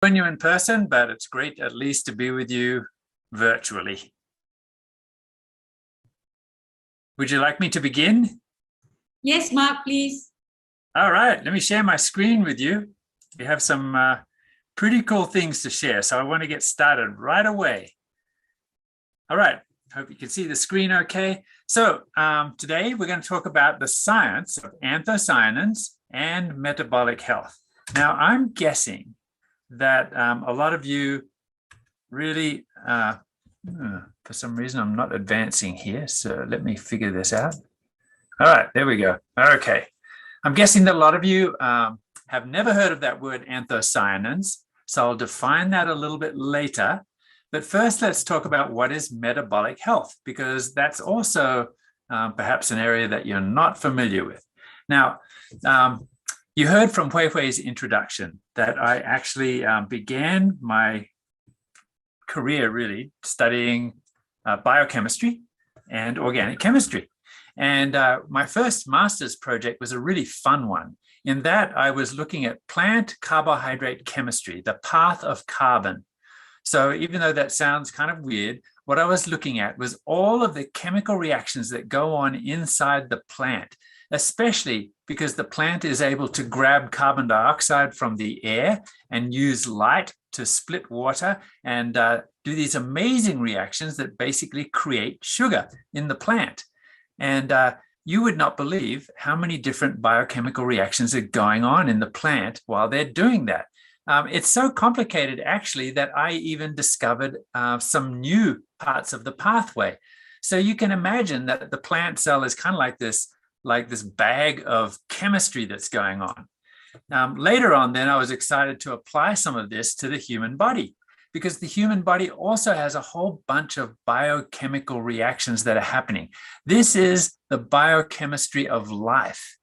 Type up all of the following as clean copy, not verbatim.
Join you in person, but it's great at least to be with you virtually. Would you like me to begin? Yes, Mark, please. All right, let me share my screen with you. We have some pretty cool things to share, so I want to get started right away. All right, hope you can see the screen okay. So today we're going to talk about the science of anthocyanins and metabolic health. Now, I'm guessing that a lot of you really, for some reason, I'm not advancing here. So let me figure this out. All right, there we go. Okay. I'm guessing that a lot of you have never heard of that word anthocyanins. So I'll define that a little bit later. But first, let's talk about what is metabolic health, because that's also perhaps an area that you're not familiar with. Now, you heard from Hui's introduction that I actually began my career really studying biochemistry and organic chemistry. And my first master's project was a really fun one. In that, I was looking at plant carbohydrate chemistry, the path of carbon. So even though that sounds kind of weird, what I was looking at was all of the chemical reactions that go on inside the plant, especially because the plant is able to grab carbon dioxide from the air and use light to split water and do these amazing reactions that basically create sugar in the plant. And you would not believe how many different biochemical reactions are going on in the plant while they're doing that. It's so complicated, actually, that I even discovered some new parts of the pathway. So you can imagine that the plant cell is kind of like this bag of chemistry that's going on. Later on, then, I was excited to apply some of this to the human body, because the human body also has a whole bunch of biochemical reactions that are happening. This is the biochemistry of life.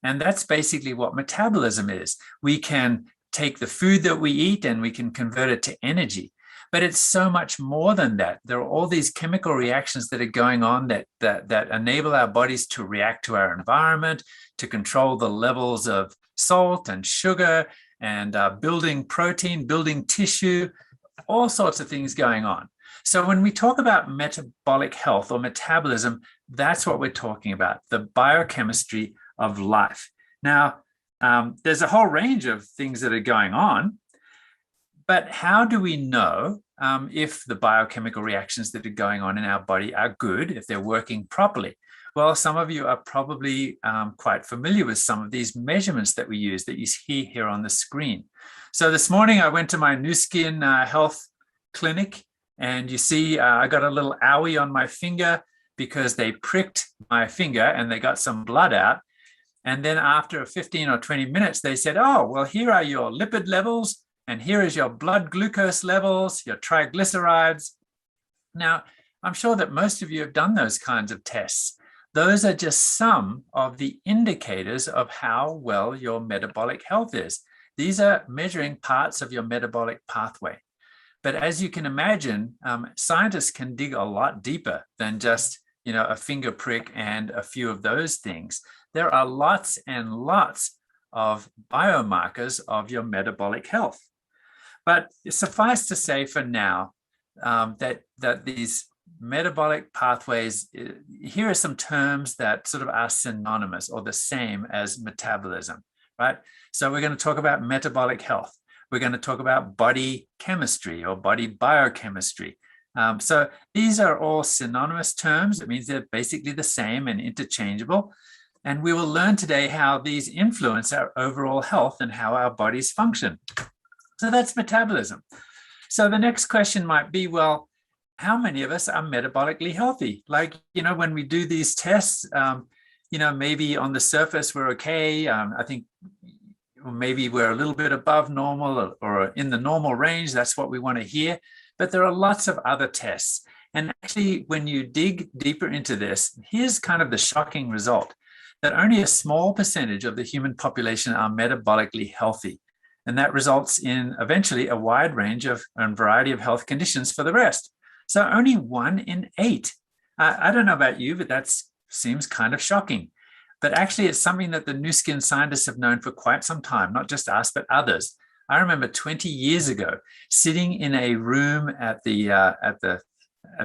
And that's basically what metabolism is. We can take the food that we eat and we can convert it to energy. But it's so much more than that. There are all these chemical reactions that are going on that enable our bodies to react to our environment, to control the levels of salt and sugar, and building protein, building tissue, all sorts of things going on. So when we talk about metabolic health or metabolism, that's what we're talking about, the biochemistry of life. Now, there's a whole range of things that are going on, but how do we know if the biochemical reactions that are going on in our body are good, if they're working properly? Well, some of you are probably quite familiar with some of these measurements that we use that you see here on the screen. So this morning I went to my Nu Skin health clinic, and you see I got a little owie on my finger because they pricked my finger and they got some blood out. And then after 15 or 20 minutes, they said, oh, well, here are your lipid levels, and here is your blood glucose levels, your triglycerides. Now, I'm sure that most of you have done those kinds of tests. Those are just some of the indicators of how well your metabolic health is. These are measuring parts of your metabolic pathway. But as you can imagine, scientists can dig a lot deeper than just, a finger prick and a few of those things. There are lots and lots of biomarkers of your metabolic health. But suffice to say for now that these metabolic pathways, here are some terms that sort of are synonymous or the same as metabolism, right? So we're going to talk about metabolic health. We're going to talk about body chemistry or body biochemistry. So these are all synonymous terms. It means they're basically the same and interchangeable. And we will learn today how these influence our overall health and how our bodies function. So that's metabolism. So the next question might be, well, how many of us are metabolically healthy? Like, when we do these tests, maybe on the surface we're okay. I think maybe we're a little bit above normal or in the normal range. That's what we want to hear. But there are lots of other tests. And actually, when you dig deeper into this, here's kind of the shocking result, that only a small percentage of the human population are metabolically healthy. And that results in eventually a wide range of and variety of health conditions for the rest. So only 1 in 8. I don't know about you, but that seems kind of shocking. But actually, it's something that the Nu Skin scientists have known for quite some time, not just us, but others. I remember 20 years ago sitting in a room at the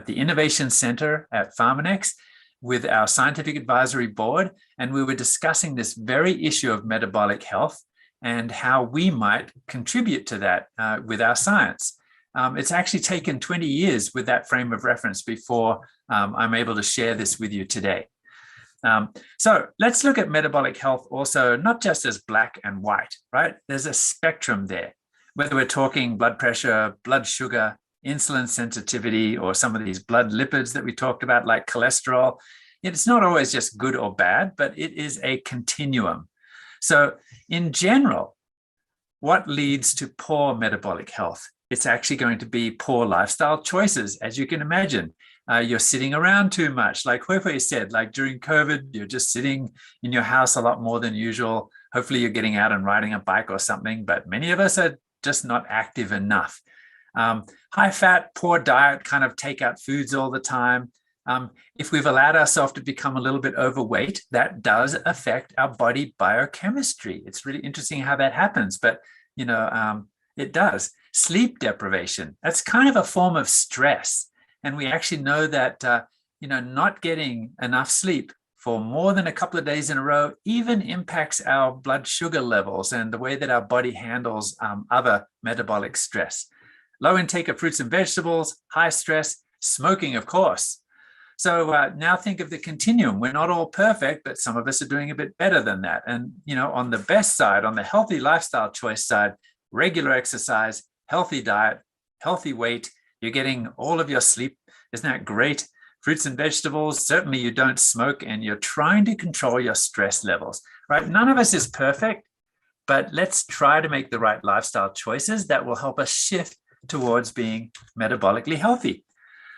Innovation Center at Pharmanex with our scientific advisory board, and we were discussing this very issue of metabolic health and how we might contribute to that with our science. It's actually taken 20 years with that frame of reference before I'm able to share this with you today. So let's look at metabolic health also, not just as black and white, right? There's a spectrum there, whether we're talking blood pressure, blood sugar, insulin sensitivity, or some of these blood lipids that we talked about, like cholesterol. It's not always just good or bad, but it is a continuum. So in general, what leads to poor metabolic health? It's actually going to be poor lifestyle choices, as you can imagine. You're sitting around too much. Like Huifei said, like during COVID, you're just sitting in your house a lot more than usual. Hopefully you're getting out and riding a bike or something, but many of us are just not active enough. High fat, poor diet, kind of take out foods all the time. If we've allowed ourselves to become a little bit overweight, that does affect our body biochemistry. It's really interesting how that happens, but it does. Sleep deprivation, that's kind of a form of stress. And we actually know that, not getting enough sleep for more than a couple of days in a row even impacts our blood sugar levels and the way that our body handles other metabolic stress. Low intake of fruits and vegetables, high stress, smoking, of course. So now think of the continuum. We're not all perfect, but some of us are doing a bit better than that. And, on the best side, on the healthy lifestyle choice side, regular exercise, healthy diet, healthy weight, you're getting all of your sleep. Isn't that great? Fruits and vegetables, certainly you don't smoke, and you're trying to control your stress levels, right? None of us is perfect, but let's try to make the right lifestyle choices that will help us shift towards being metabolically healthy.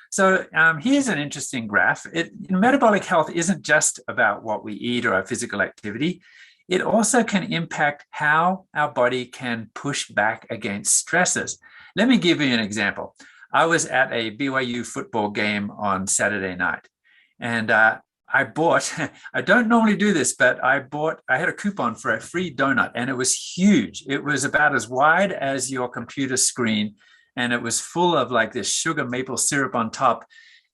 So here's an interesting graph. Metabolic health isn't just about what we eat or our physical activity. It also can impact how our body can push back against stresses. Let me give you an example. I was at a BYU football game on Saturday night, and I bought, I don't normally do this, but I had a coupon for a free donut, and it was huge. It was about as wide as your computer screen, and it was full of like this sugar maple syrup on top.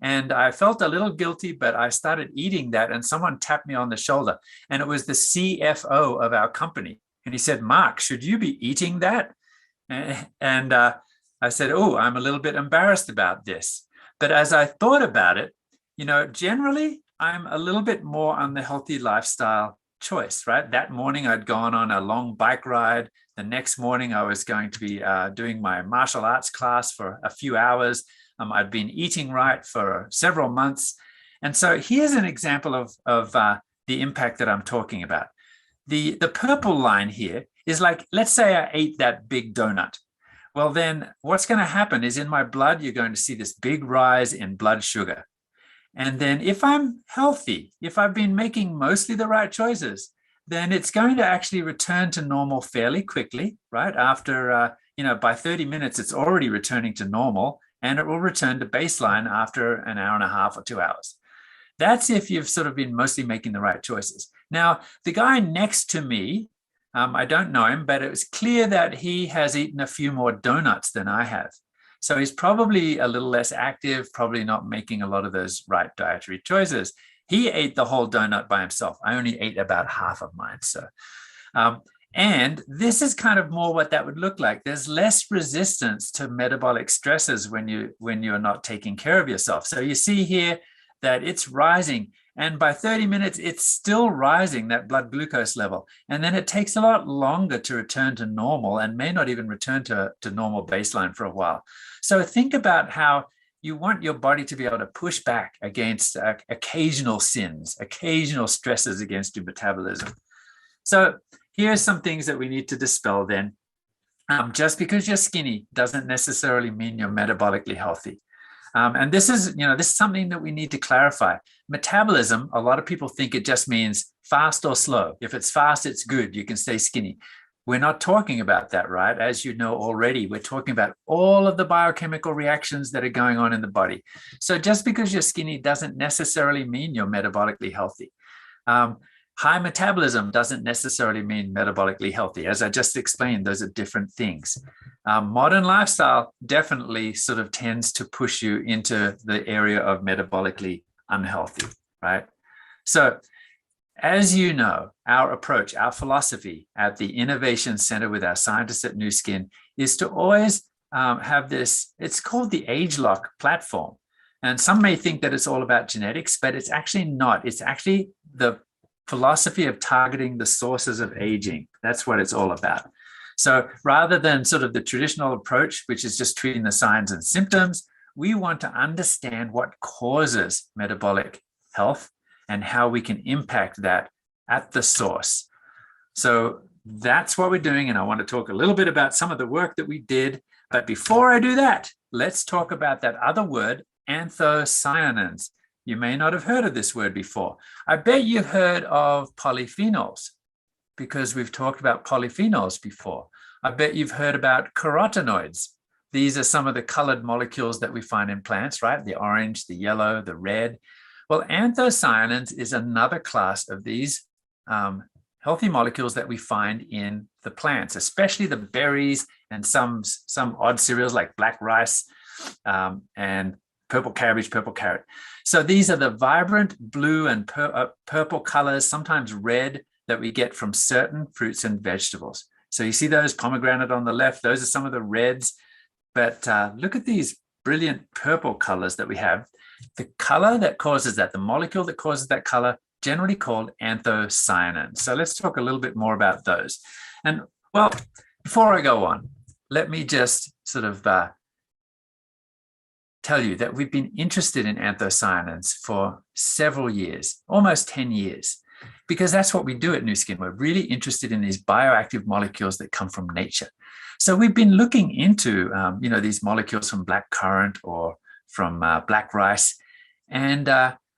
And I felt a little guilty, but I started eating that, and someone tapped me on the shoulder, and it was the CFO of our company. And he said, "Mark, should you be eating that?" And I said, "Oh, I'm a little bit embarrassed about this." But as I thought about it, generally I'm a little bit more on the healthy lifestyle choice, right? That morning I'd gone on a long bike ride. The next morning I was going to be doing my martial arts class for a few hours. I'd been eating right for several months. And so here's an example of the impact that I'm talking about. The purple line here is like, let's say I ate that big donut. Well, then what's going to happen is in my blood, you're going to see this big rise in blood sugar. And then if I'm healthy, if I've been making mostly the right choices, then it's going to actually return to normal fairly quickly, right? After, by 30 minutes, it's already returning to normal, and it will return to baseline after an hour and a half or 2 hours. That's if you've sort of been mostly making the right choices. Now, the guy next to me, I don't know him, but it was clear that he has eaten a few more donuts than I have. So he's probably a little less active, probably not making a lot of those right dietary choices. He ate the whole donut by himself. I only ate about half of mine. So, and this is kind of more what that would look like. There's less resistance to metabolic stresses when you're not taking care of yourself. So you see here that it's rising. And by 30 minutes, it's still rising, that blood glucose level. And then it takes a lot longer to return to normal and may not even return to normal baseline for a while. So think about how you want your body to be able to push back against occasional sins, occasional stresses against your metabolism. So here's some things that we need to dispel then. Just because you're skinny doesn't necessarily mean you're metabolically healthy. And this is something that we need to clarify. Metabolism, a lot of people think it just means fast or slow. If it's fast, it's good. You can stay skinny. We're not talking about that, right? As you know already, we're talking about all of the biochemical reactions that are going on in the body. So just because you're skinny doesn't necessarily mean you're metabolically healthy. High metabolism doesn't necessarily mean metabolically healthy. As I just explained, those are different things. Modern lifestyle definitely sort of tends to push you into the area of metabolically unhealthy, right? So as you know, our approach, our philosophy at the Innovation Center with our scientists at Nu Skin is to always have this, it's called the ageLOC platform. And some may think that it's all about genetics, but it's actually not. It's actually the philosophy of targeting the sources of aging. That's what it's all about. So rather than sort of the traditional approach, which is just treating the signs and symptoms, we want to understand what causes metabolic health and how we can impact that at the source. So that's what we're doing. And I want to talk a little bit about some of the work that we did. But before I do that, let's talk about that other word, anthocyanins. You may not have heard of this word before. I bet you've heard of polyphenols because we've talked about polyphenols before. I bet you've heard about carotenoids. These are some of the colored molecules that we find in plants, right? The orange, the yellow, the red. Well, anthocyanins is another class of these healthy molecules that we find in the plants, especially the berries and some odd cereals like black rice and purple cabbage, purple carrot. So these are the vibrant blue and purple colors, sometimes red, that we get from certain fruits and vegetables. So you see those pomegranate on the left, those are some of the reds, but look at these brilliant purple colors that we have. The color that causes that, the molecule that causes that color, generally called anthocyanins. So let's talk a little bit more about those. And well, before I go on, let me just sort of tell you that we've been interested in anthocyanins for several years, almost 10 years, because that's what we do at Nu Skin. We're really interested in these bioactive molecules that come from nature. So we've been looking into, these molecules from black currant or from black rice. And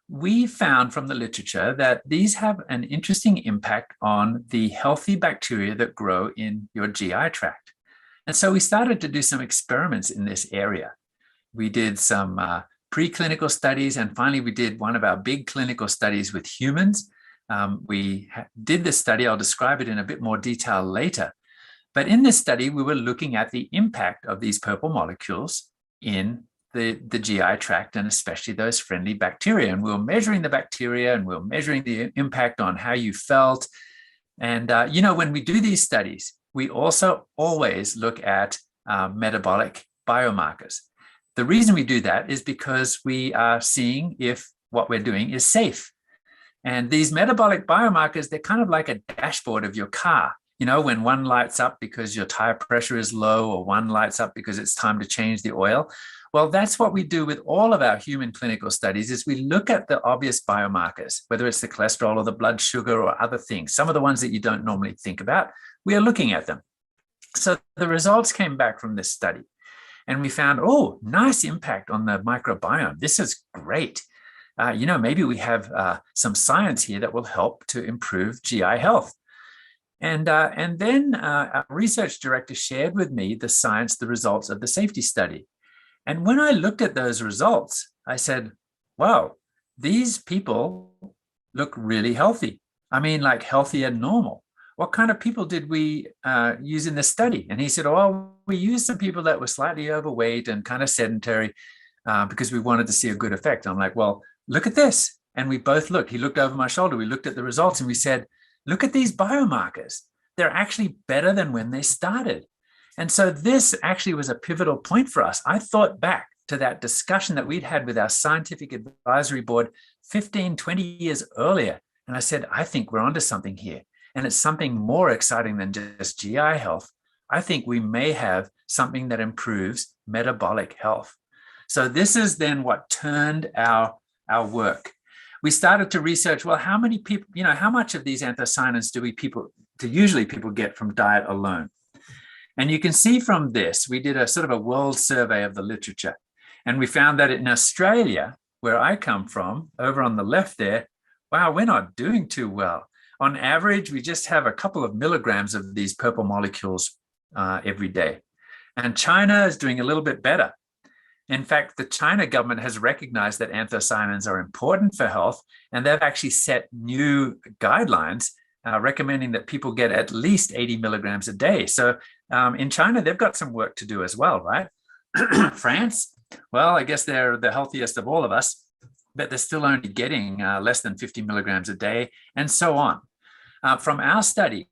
we found from the literature that these have an interesting impact on the healthy bacteria that grow in your GI tract. And so we started to do some experiments in this area. We did some preclinical studies, and finally we did one of our big clinical studies with humans. We did this study, I'll describe it in a bit more detail later. But in this study, we were looking at the impact of these purple molecules in the GI tract, and especially those friendly bacteria. And we were measuring the bacteria, and we were measuring the impact on how you felt. And, when we do these studies, we also always look at metabolic biomarkers. The reason we do that is because we are seeing if what we're doing is safe. And these metabolic biomarkers, they're kind of like a dashboard of your car. When one lights up because your tire pressure is low, or one lights up because it's time to change the oil. Well, that's what we do with all of our human clinical studies, is we look at the obvious biomarkers, whether it's the cholesterol or the blood sugar or other things, some of the ones that you don't normally think about, we are looking at them. So the results came back from this study, and we found, nice impact on the microbiome. This is great. Maybe we have some science here that will help to improve GI health. And then our research director shared with me the results of the safety study. And when I looked at those results, I said, wow, these people look really healthy. I mean, like healthy and normal. What kind of people did we use in this study? And he said, we used some people that were slightly overweight and kind of sedentary because we wanted to see a good effect. I'm like, well, look at this. And we both looked. He looked over my shoulder. We looked at the results and we said, look at these biomarkers. They're actually better than when they started. And so this actually was a pivotal point for us. I thought back to that discussion that we'd had with our scientific advisory board 15, 20 years earlier. And I said, I think we're onto something here. And it's something more exciting than just GI health. I think we may have something that improves metabolic health. So this is then what turned our work. We started to research, well, how many people, how much of these anthocyanins do usually people get from diet alone? And you can see from this, we did a sort of a world survey of the literature. And we found that in Australia, where I come from, over on the left there, wow, we're not doing too well. On average, we just have a couple of milligrams of these purple molecules every day. And China is doing a little bit better. In fact, the China government has recognized that anthocyanins are important for health, and they've actually set new guidelines recommending that people get at least 80 milligrams a day. So in China, they've got some work to do as well, right? France, well, I guess they're the healthiest of all of us, but they're still only getting less than 50 milligrams a day, and so on. From our study,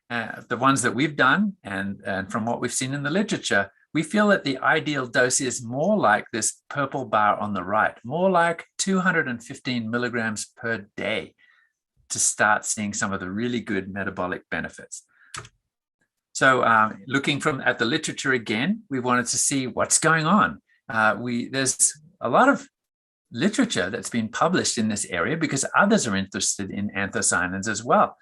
the ones that we've done, and from what we've seen in the literature, we feel that the ideal dose is more like this purple bar on the right, more like 215 milligrams per day to start seeing some of the really good metabolic benefits. So looking at the literature again, we wanted to see what's going on. There's a lot of literature that's been published in this area because others are interested in anthocyanins as well.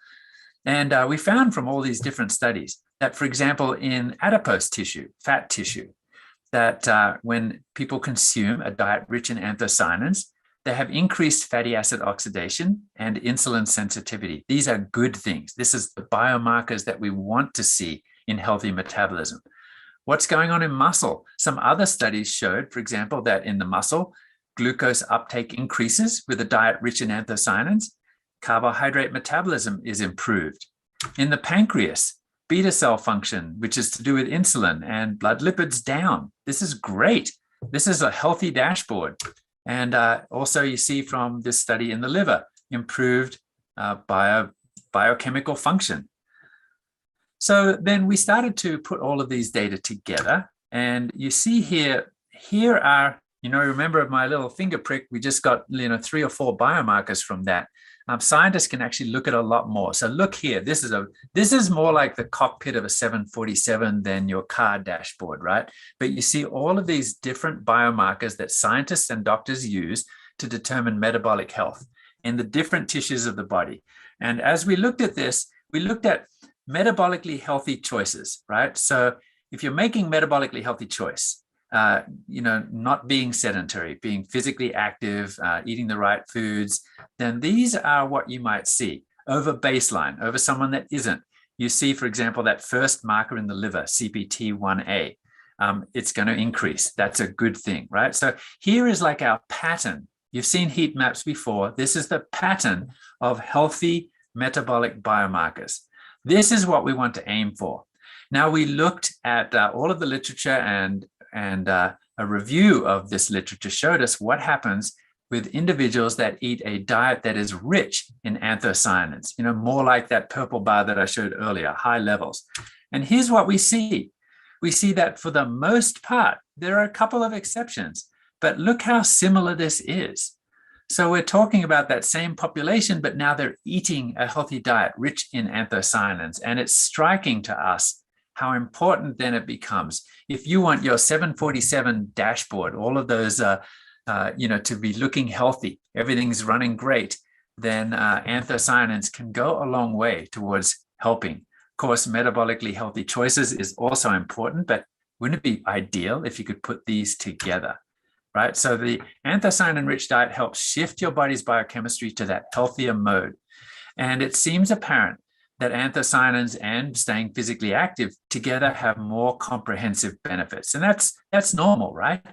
And we found from all these different studies that, for example, in adipose tissue, fat tissue, that when people consume a diet rich in anthocyanins, they have increased fatty acid oxidation and insulin sensitivity. These are good things. This is the biomarkers that we want to see in healthy metabolism. What's going on in muscle? Some other studies showed, for example, that in the muscle, glucose uptake increases with a diet rich in anthocyanins. Carbohydrate metabolism is improved. In the pancreas, beta cell function, which is to do with insulin, and blood lipids down. This is great. This is a healthy dashboard. And also you see from this study in the liver, improved biochemical function. So then we started to put all of these data together, and you see here are, remember my little finger prick, we just got 3 or 4 biomarkers from that. Scientists can actually look at a lot more. So look here, this is more like the cockpit of a 747 than your car dashboard, right? But you see all of these different biomarkers that scientists and doctors use to determine metabolic health in the different tissues of the body. And as we looked at this, we looked at metabolically healthy choices, right? So if you're making metabolically healthy choice, not being sedentary, being physically active, eating the right foods, then these are what you might see over baseline, over someone that isn't. You see, for example, that first marker in the liver, CPT1A, it's going to increase. That's a good thing, right? So here is like our pattern. You've seen heat maps before. This is the pattern of healthy metabolic biomarkers. This is what we want to aim for. Now, we looked at all of the literature, and a review of this literature showed us what happens with individuals that eat a diet that is rich in anthocyanins, more like that purple bar that I showed earlier, high levels. And here's what we see. We see that for the most part, there are a couple of exceptions, but look how similar this is. So we're talking about that same population, but now they're eating a healthy diet rich in anthocyanins. And it's striking to us how important then it becomes. If you want your 747 dashboard, all of those, to be looking healthy, everything's running great, then anthocyanins can go a long way towards helping. Of course, metabolically healthy choices is also important, but wouldn't it be ideal if you could put these together, right? So the anthocyanin-rich diet helps shift your body's biochemistry to that healthier mode. And it seems apparent that anthocyanins and staying physically active together have more comprehensive benefits. And that's normal, right?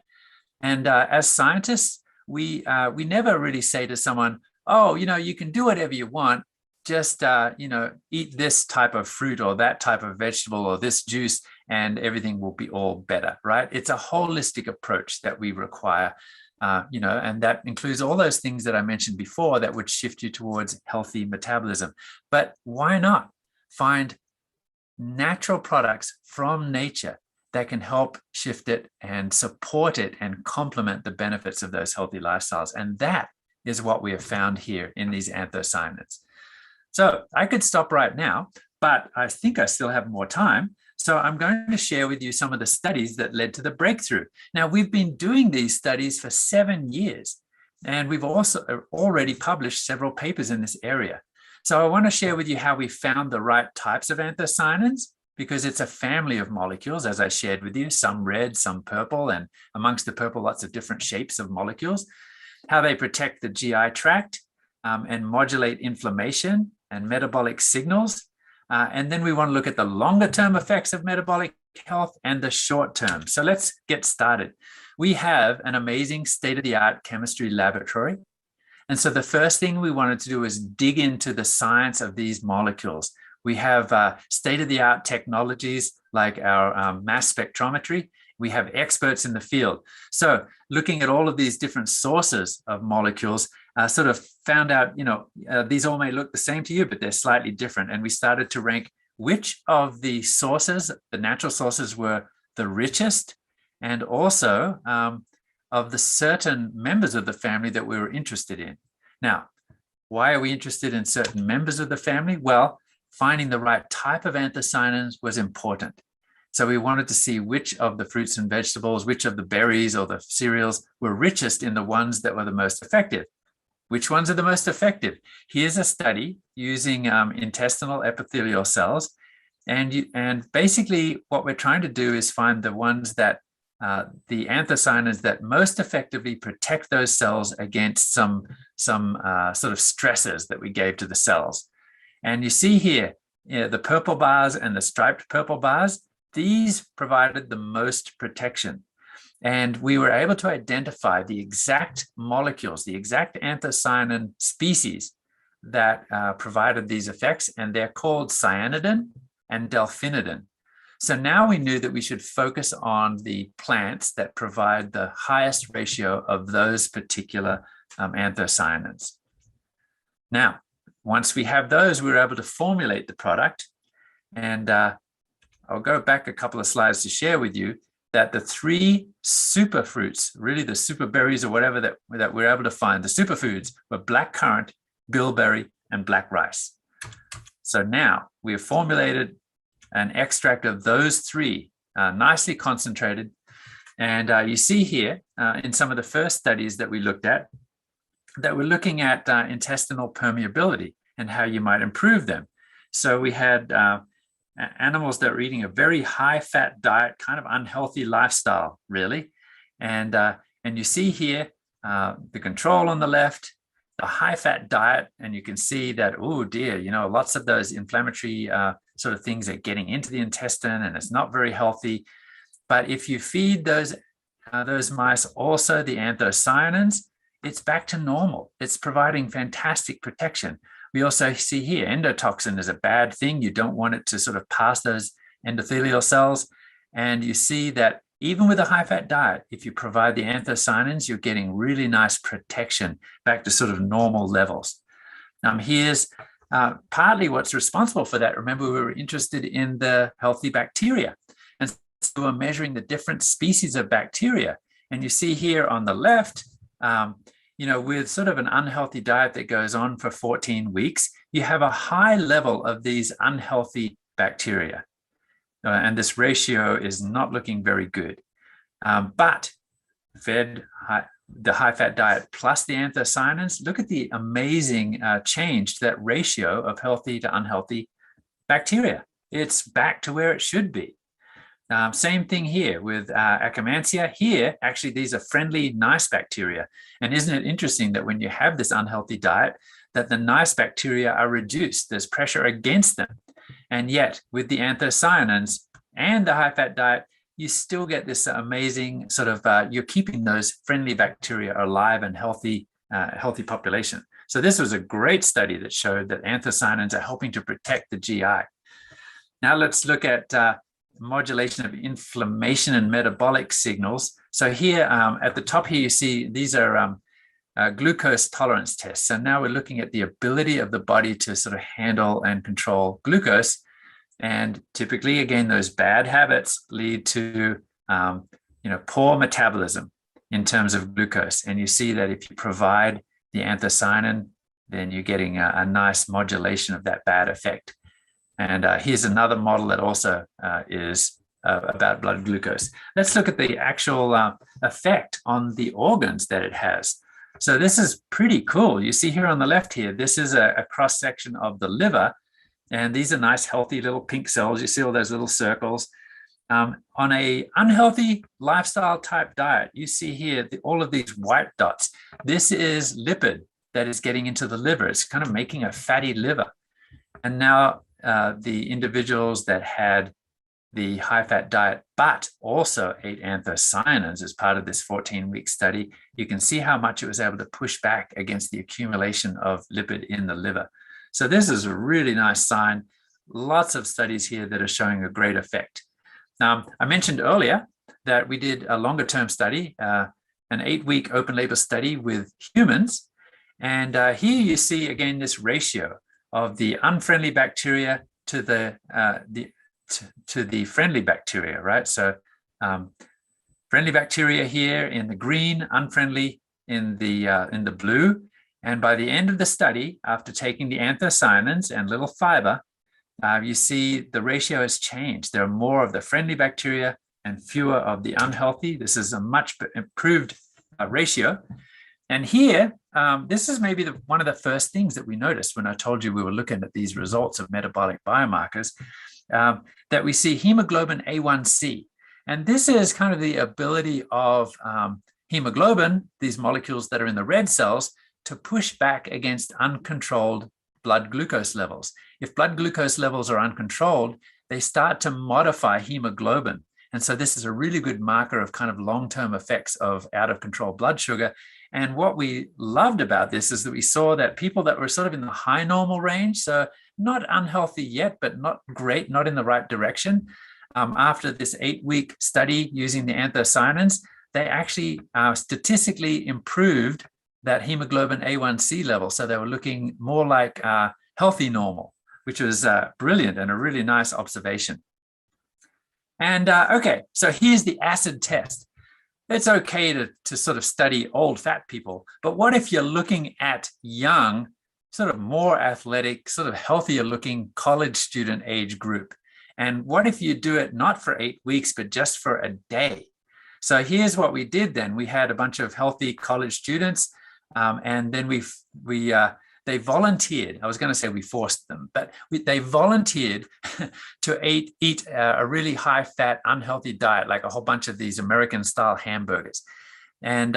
And as scientists, we never really say to someone, oh, you can do whatever you want, just, eat this type of fruit or that type of vegetable or this juice and everything will be all better, right? It's a holistic approach that we require, and that includes all those things that I mentioned before that would shift you towards healthy metabolism. But why not find natural products from nature that can help shift it and support it and complement the benefits of those healthy lifestyles? And that is what we have found here in these anthocyanins. So I could stop right now, but I think I still have more time. So I'm going to share with you some of the studies that led to the breakthrough. Now, we've been doing these studies for 7 years, and we've also already published several papers in this area. So I want to share with you how we found the right types of anthocyanins, because it's a family of molecules, as I shared with you, some red, some purple, and amongst the purple, lots of different shapes of molecules, how they protect the GI tract and modulate inflammation and metabolic signals. And then we want to look at the longer term effects of metabolic health and the short term. So let's get started. We have an amazing state-of-the-art chemistry laboratory. And so the first thing we wanted to do is dig into the science of these molecules. We have state-of-the-art technologies like our mass spectrometry. We have experts in the field. So looking at all of these different sources of molecules, sort of found out, these all may look the same to you, but they're slightly different. And we started to rank which of the sources, the natural sources, were the richest, and also of the certain members of the family that we were interested in. Now, why are we interested in certain members of the family? Well, finding the right type of anthocyanins was important. So we wanted to see which of the fruits and vegetables, which of the berries or the cereals were richest in the ones that were the most effective. Which ones are the most effective? Here's a study using intestinal epithelial cells. And basically what we're trying to do is find the ones that the anthocyanins that most effectively protect those cells against some sort of stresses that we gave to the cells. And you see here, the purple bars and the striped purple bars, these provided the most protection. And we were able to identify the exact molecules, the exact anthocyanin species that provided these effects, and they're called cyanidin and delphinidin. So now we knew that we should focus on the plants that provide the highest ratio of those particular anthocyanins. Now, once we have those, we were able to formulate the product. And I'll go back a couple of slides to share with you that the three super fruits, really the super berries or whatever that we're able to find, the superfoods were black currant, bilberry, and black rice. So now we have formulated an extract of those three, nicely concentrated. And you see here in some of the first studies that we looked at, that we're looking at intestinal permeability and how you might improve them. So we had animals that were eating a very high-fat diet, kind of unhealthy lifestyle, really. And you see here the control on the left, the high-fat diet, and you can see that, oh dear, lots of those inflammatory sort of things are getting into the intestine, and it's not very healthy. But if you feed those mice also the anthocyanins, it's back to normal. It's providing fantastic protection. We also see here endotoxin is a bad thing. You don't want it to sort of pass those endothelial cells. And you see that even with a high-fat diet, if you provide the anthocyanins, you're getting really nice protection back to sort of normal levels. Here's partly what's responsible for that. Remember, we were interested in the healthy bacteria. And so we're measuring the different species of bacteria. And you see here on the left, with sort of an unhealthy diet that goes on for 14 weeks, you have a high level of these unhealthy bacteria. And this ratio is not looking very good. But fed the high-fat diet plus the anthocyanins, look at the amazing change to that ratio of healthy to unhealthy bacteria. It's back to where it should be. Same thing here with Akkermansia. Here, actually, these are friendly, nice bacteria. And isn't it interesting that when you have this unhealthy diet, that the nice bacteria are reduced? There's pressure against them. And yet, with the anthocyanins and the high-fat diet, you still get this amazing sort of, you're keeping those friendly bacteria alive and healthy population. So this was a great study that showed that anthocyanins are helping to protect the GI. Now let's look at modulation of inflammation and metabolic signals. So here at the top here, you see these are glucose tolerance tests. So now we're looking at the ability of the body to sort of handle and control glucose. And typically, again, those bad habits lead to poor metabolism in terms of glucose. And you see that if you provide the anthocyanin, then you're getting a nice modulation of that bad effect. And here's another model that also is about blood glucose. Let's look at the actual effect on the organs that it has. So this is pretty cool. You see here on the left here, this is a cross-section of the liver. And these are nice, healthy little pink cells. You see all those little circles. On a unhealthy lifestyle type diet, you see here all of these white dots. This is lipid that is getting into the liver. It's kind of making a fatty liver. And now the individuals that had the high-fat diet, but also ate anthocyanins as part of this 14-week study, you can see how much it was able to push back against the accumulation of lipid in the liver. So this is a really nice sign. Lots of studies here that are showing a great effect. I mentioned earlier that we did a longer-term study, an 8-week open-label study with humans. And here you see, again, this ratio of the unfriendly bacteria to the friendly bacteria, right? So friendly bacteria here in the green, unfriendly in the blue. And by the end of the study, after taking the anthocyanins and little fiber, you see the ratio has changed. There are more of the friendly bacteria and fewer of the unhealthy. This is a much improved ratio. And here, this is maybe one of the first things that we noticed when I told you we were looking at these results of metabolic biomarkers, that we see hemoglobin A1C. And this is kind of the ability of hemoglobin, these molecules that are in the red cells, to push back against uncontrolled blood glucose levels. If blood glucose levels are uncontrolled, they start to modify hemoglobin. And so this is a really good marker of kind of long-term effects of out-of-control blood sugar. And what we loved about this is that we saw that people that were sort of in the high normal range, so not unhealthy yet, but not great, not in the right direction, after this 8-week study using the anthocyanins, they actually statistically improved that hemoglobin A1C level. So they were looking more like healthy normal, which was brilliant and a really nice observation. And okay, so here's the acid test. It's okay to sort of study old fat people, but what if you're looking at young, sort of more athletic, sort of healthier looking college student age group? And what if you do it not for 8 weeks, but just for a day? So here's what we did then. We had a bunch of healthy college students, and then they volunteered. I was going to say we forced them, but they volunteered to eat a really high-fat, unhealthy diet, like a whole bunch of these American-style hamburgers. And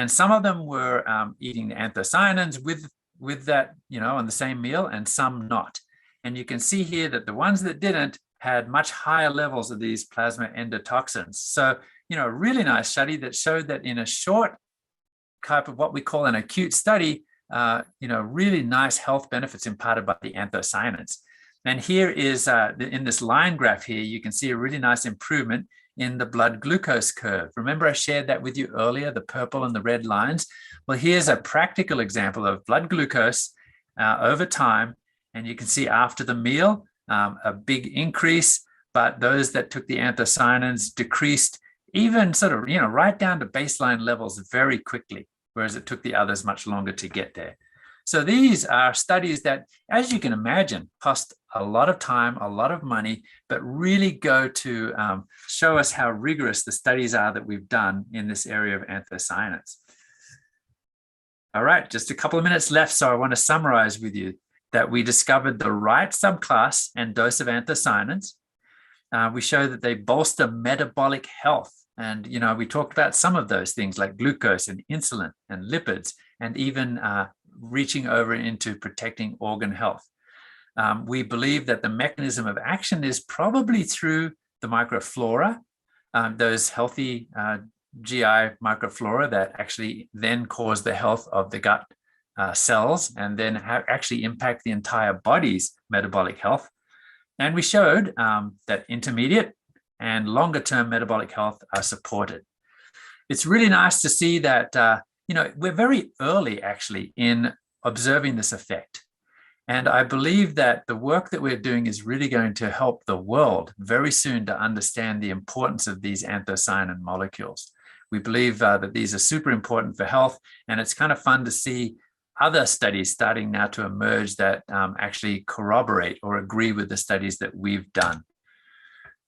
some of them were eating the anthocyanins with that, on the same meal, and some not. And you can see here that the ones that didn't had much higher levels of these plasma endotoxins. So, a really nice study that showed that in a short type of what we call an acute study, really nice health benefits imparted by the anthocyanins. And here is, in this line graph here, you can see a really nice improvement in the blood glucose curve. Remember I shared that with you earlier, the purple and the red lines? Well, here's a practical example of blood glucose over time. And you can see after the meal, a big increase, but those that took the anthocyanins decreased even sort of, right down to baseline levels very quickly, whereas it took the others much longer to get there. So these are studies that, as you can imagine, cost a lot of time, a lot of money, but really go to show us how rigorous the studies are that we've done in this area of anthocyanins. All right, just a couple of minutes left, so I want to summarize with you that we discovered the right subclass and dose of anthocyanins. We show that they bolster metabolic health. And, we talked about some of those things like glucose and insulin and lipids, and even reaching over into protecting organ health. We believe that the mechanism of action is probably through the microflora, those healthy GI microflora that actually then cause the health of the gut cells and then actually impact the entire body's metabolic health. And we showed that intermediate and longer-term metabolic health are supported. It's really nice to see that, we're very early actually in observing this effect. And I believe that the work that we're doing is really going to help the world very soon to understand the importance of these anthocyanin molecules. We believe that these are super important for health, and it's kind of fun to see other studies starting now to emerge that actually corroborate or agree with the studies that we've done.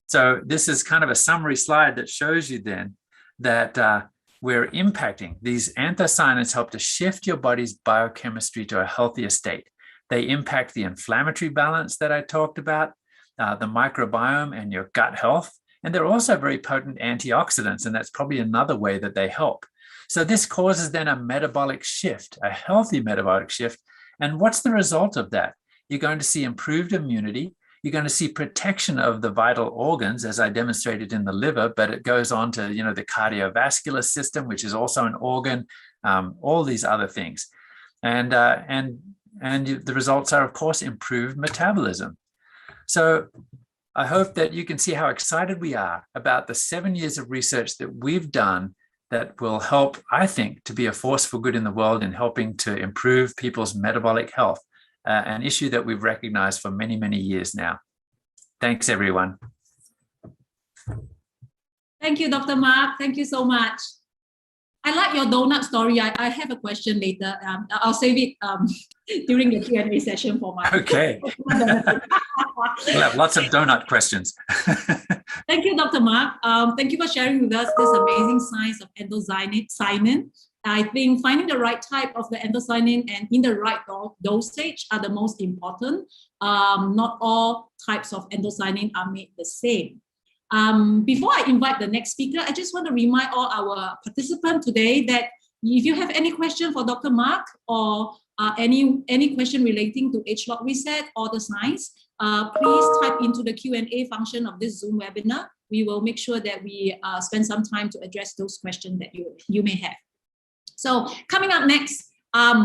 So this is kind of a summary slide that shows you then that we're impacting. These anthocyanins help to shift your body's biochemistry to a healthier state. They impact the inflammatory balance that I talked about, the microbiome and your gut health. And they're also very potent antioxidants, and that's probably another way that they help. So this causes then a metabolic shift, a healthy metabolic shift. And what's the result of that? You're going to see improved immunity. you're going to see protection of the vital organs, as I demonstrated in the liver, but it goes on to, the cardiovascular system, which is also an organ, all these other things. And the results are, of course, improved metabolism. So I hope that you can see how excited we are about the 7 years of research that we've done that will help, I think, to be a force for good in the world in helping to improve people's metabolic health, an issue that we've recognized for many, many years now. Thanks, everyone. Thank you, Dr. Mark. Thank you so much. I like your donut story. I have a question later. I'll save it during the Q&A session for my. Okay. We'll have lots of donut questions. Thank you, Dr. Mark. Thank you for sharing with us this amazing science of anthocyanin. I think finding the right type of the anthocyanin and in the right dosage are the most important. Not all types of anthocyanin are made the same. Before I invite the next speaker, I just want to remind all our participants today that if you have any question for Dr. Mark or any question relating to ageLOC reset or the science, please type into the Q&A function of this Zoom webinar. We will make sure that we spend some time to address those questions that you may have. So coming up next,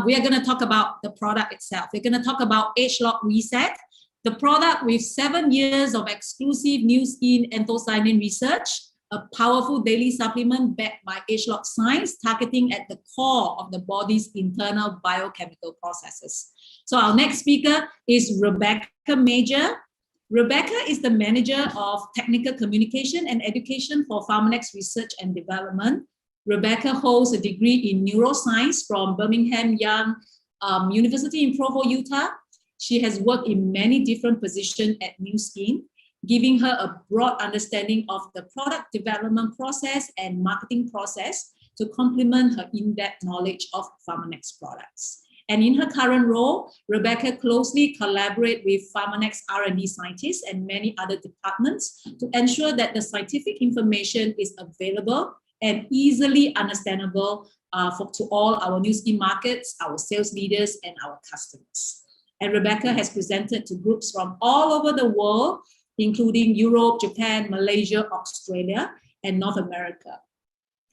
we are going to talk about the product itself. We're going to talk about ageLOC reset, the product with 7 years of exclusive new skin anthocyanin research, a powerful daily supplement backed by ageLOC science, targeting at the core of the body's internal biochemical processes. So our next speaker is Rebecca Major. Rebecca is the Manager of Technical Communication and Education for Pharmanex Research and Development. Rebecca holds a degree in neuroscience from Birmingham Young University in Provo, Utah. She has worked in many different positions at Nu Skin, giving her a broad understanding of the product development process and marketing process to complement her in-depth knowledge of Pharmanex products. And in her current role, Rebecca closely collaborates with Pharmanex R&D scientists and many other departments to ensure that the scientific information is available and easily understandable to all our Nu Skin markets, our sales leaders, and our customers. And Rebecca has presented to groups from all over the world, including Europe, Japan, Malaysia, Australia, and North America.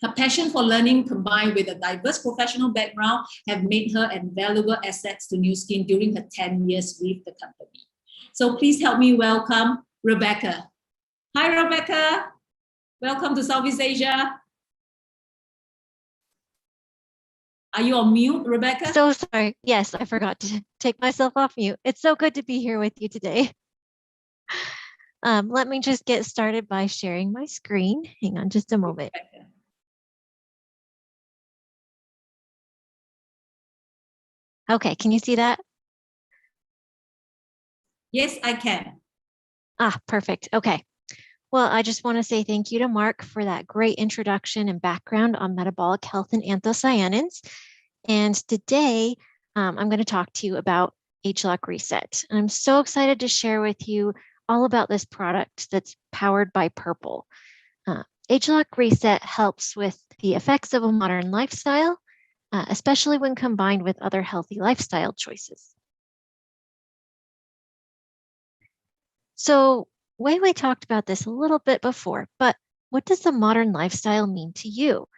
Her passion for learning combined with a diverse professional background have made her invaluable assets to Nu Skin during her 10 years with the company. So please help me welcome Rebecca. Hi, Rebecca. Welcome to Southeast Asia. Are you on mute, Rebecca? So sorry. Yes, I forgot to take myself off mute. It's so good to be here with you today. Let me just get started by sharing my screen. Hang on just a moment. Okay, can you see that? Yes, I can. Ah, perfect. Okay. Well, I just want to say thank you to Mark for that great introduction and background on metabolic health and anthocyanins. And today, I'm going to talk to you about ageLOC Reset. And I'm so excited to share with you all about this product that's powered by purple. ageLOC Reset helps with the effects of a modern lifestyle, especially when combined with other healthy lifestyle choices. So, Wei talked about this a little bit before, but what does the modern lifestyle mean to you?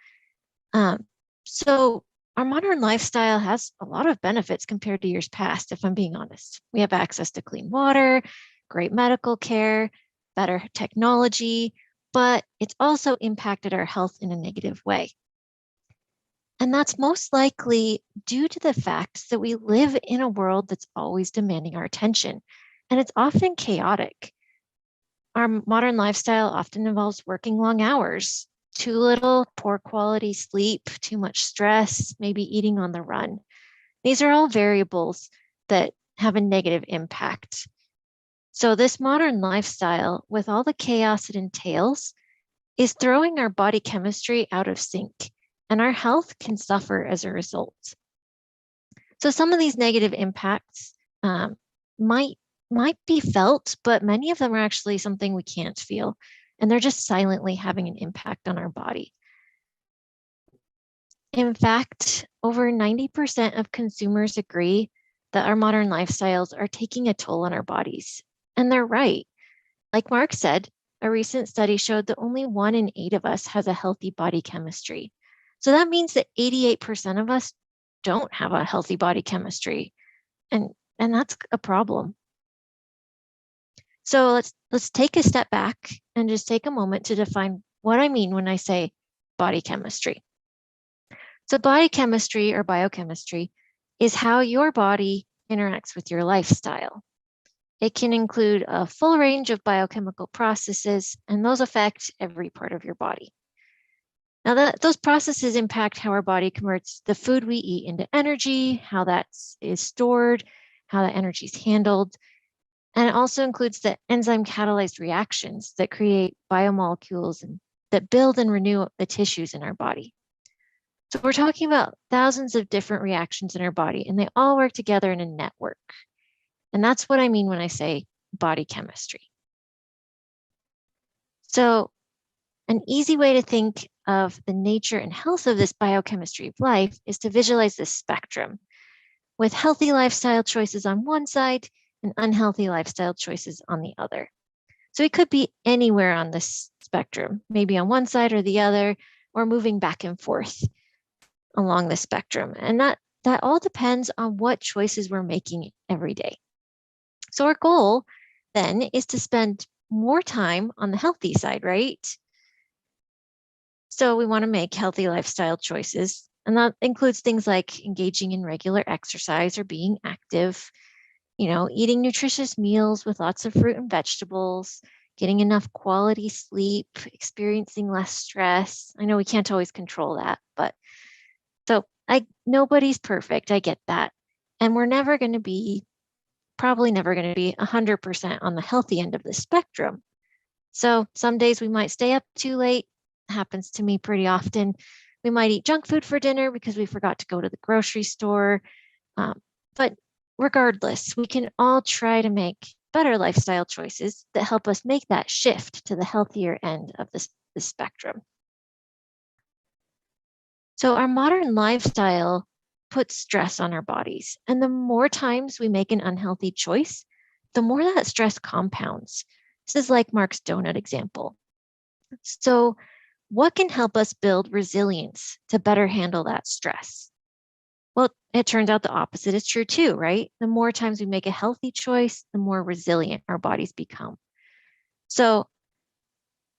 So our modern lifestyle has a lot of benefits compared to years past, if I'm being honest. We have access to clean water, great medical care, better technology, but it's also impacted our health in a negative way. And that's most likely due to the fact that we live in a world that's always demanding our attention, and it's often chaotic. Our modern lifestyle often involves working long hours, too little, poor quality sleep, too much stress, maybe eating on the run. These are all variables that have a negative impact. So this modern lifestyle, with all the chaos it entails, is throwing our body chemistry out of sync, and our health can suffer as a result. So some of these negative impacts might be felt, but many of them are actually something we can't feel, and they're just silently having an impact on our body. In fact, over 90% of consumers agree that our modern lifestyles are taking a toll on our bodies, And they're right. Like Mark said, a recent study showed that only 1 in 8 of us has a healthy body chemistry. So that means that 88% of us don't have a healthy body chemistry. And that's a problem. So let's take a step back and just take a moment to define what I mean when I say body chemistry. So body chemistry or biochemistry is how your body interacts with your lifestyle. It can include a full range of biochemical processes, and those affect every part of your body. Now, those processes impact how our body converts the food we eat into energy, how that is stored, how that energy is handled. And it also includes the enzyme catalyzed reactions that create biomolecules and that build and renew the tissues in our body. So we're talking about thousands of different reactions in our body, and they all work together in a network. And that's what I mean when I say body chemistry. So an easy way to think of the nature and health of this biochemistry of life is to visualize this spectrum with healthy lifestyle choices on one side and unhealthy lifestyle choices on the other. So it could be anywhere on this spectrum, maybe on one side or the other, or moving back and forth along the spectrum. And that all depends on what choices we're making every day. So our goal then is to spend more time on the healthy side, right? So we want to make healthy lifestyle choices, and that includes things like engaging in regular exercise or being active, eating nutritious meals with lots of fruit and vegetables, getting enough quality sleep, experiencing less stress. I know we can't always control that, but nobody's perfect. I get that. And we're probably never going to be 100% on the healthy end of the spectrum. So some days we might stay up too late. It happens to me pretty often. We might eat junk food for dinner because we forgot to go to the grocery store. But regardless, we can all try to make better lifestyle choices that help us make that shift to the healthier end of the spectrum. So our modern lifestyle puts stress on our bodies. And the more times we make an unhealthy choice, the more that stress compounds. This is like Mark's donut example. So what can help us build resilience to better handle that stress? Well, it turns out the opposite is true too, right? The more times we make a healthy choice, the more resilient our bodies become. So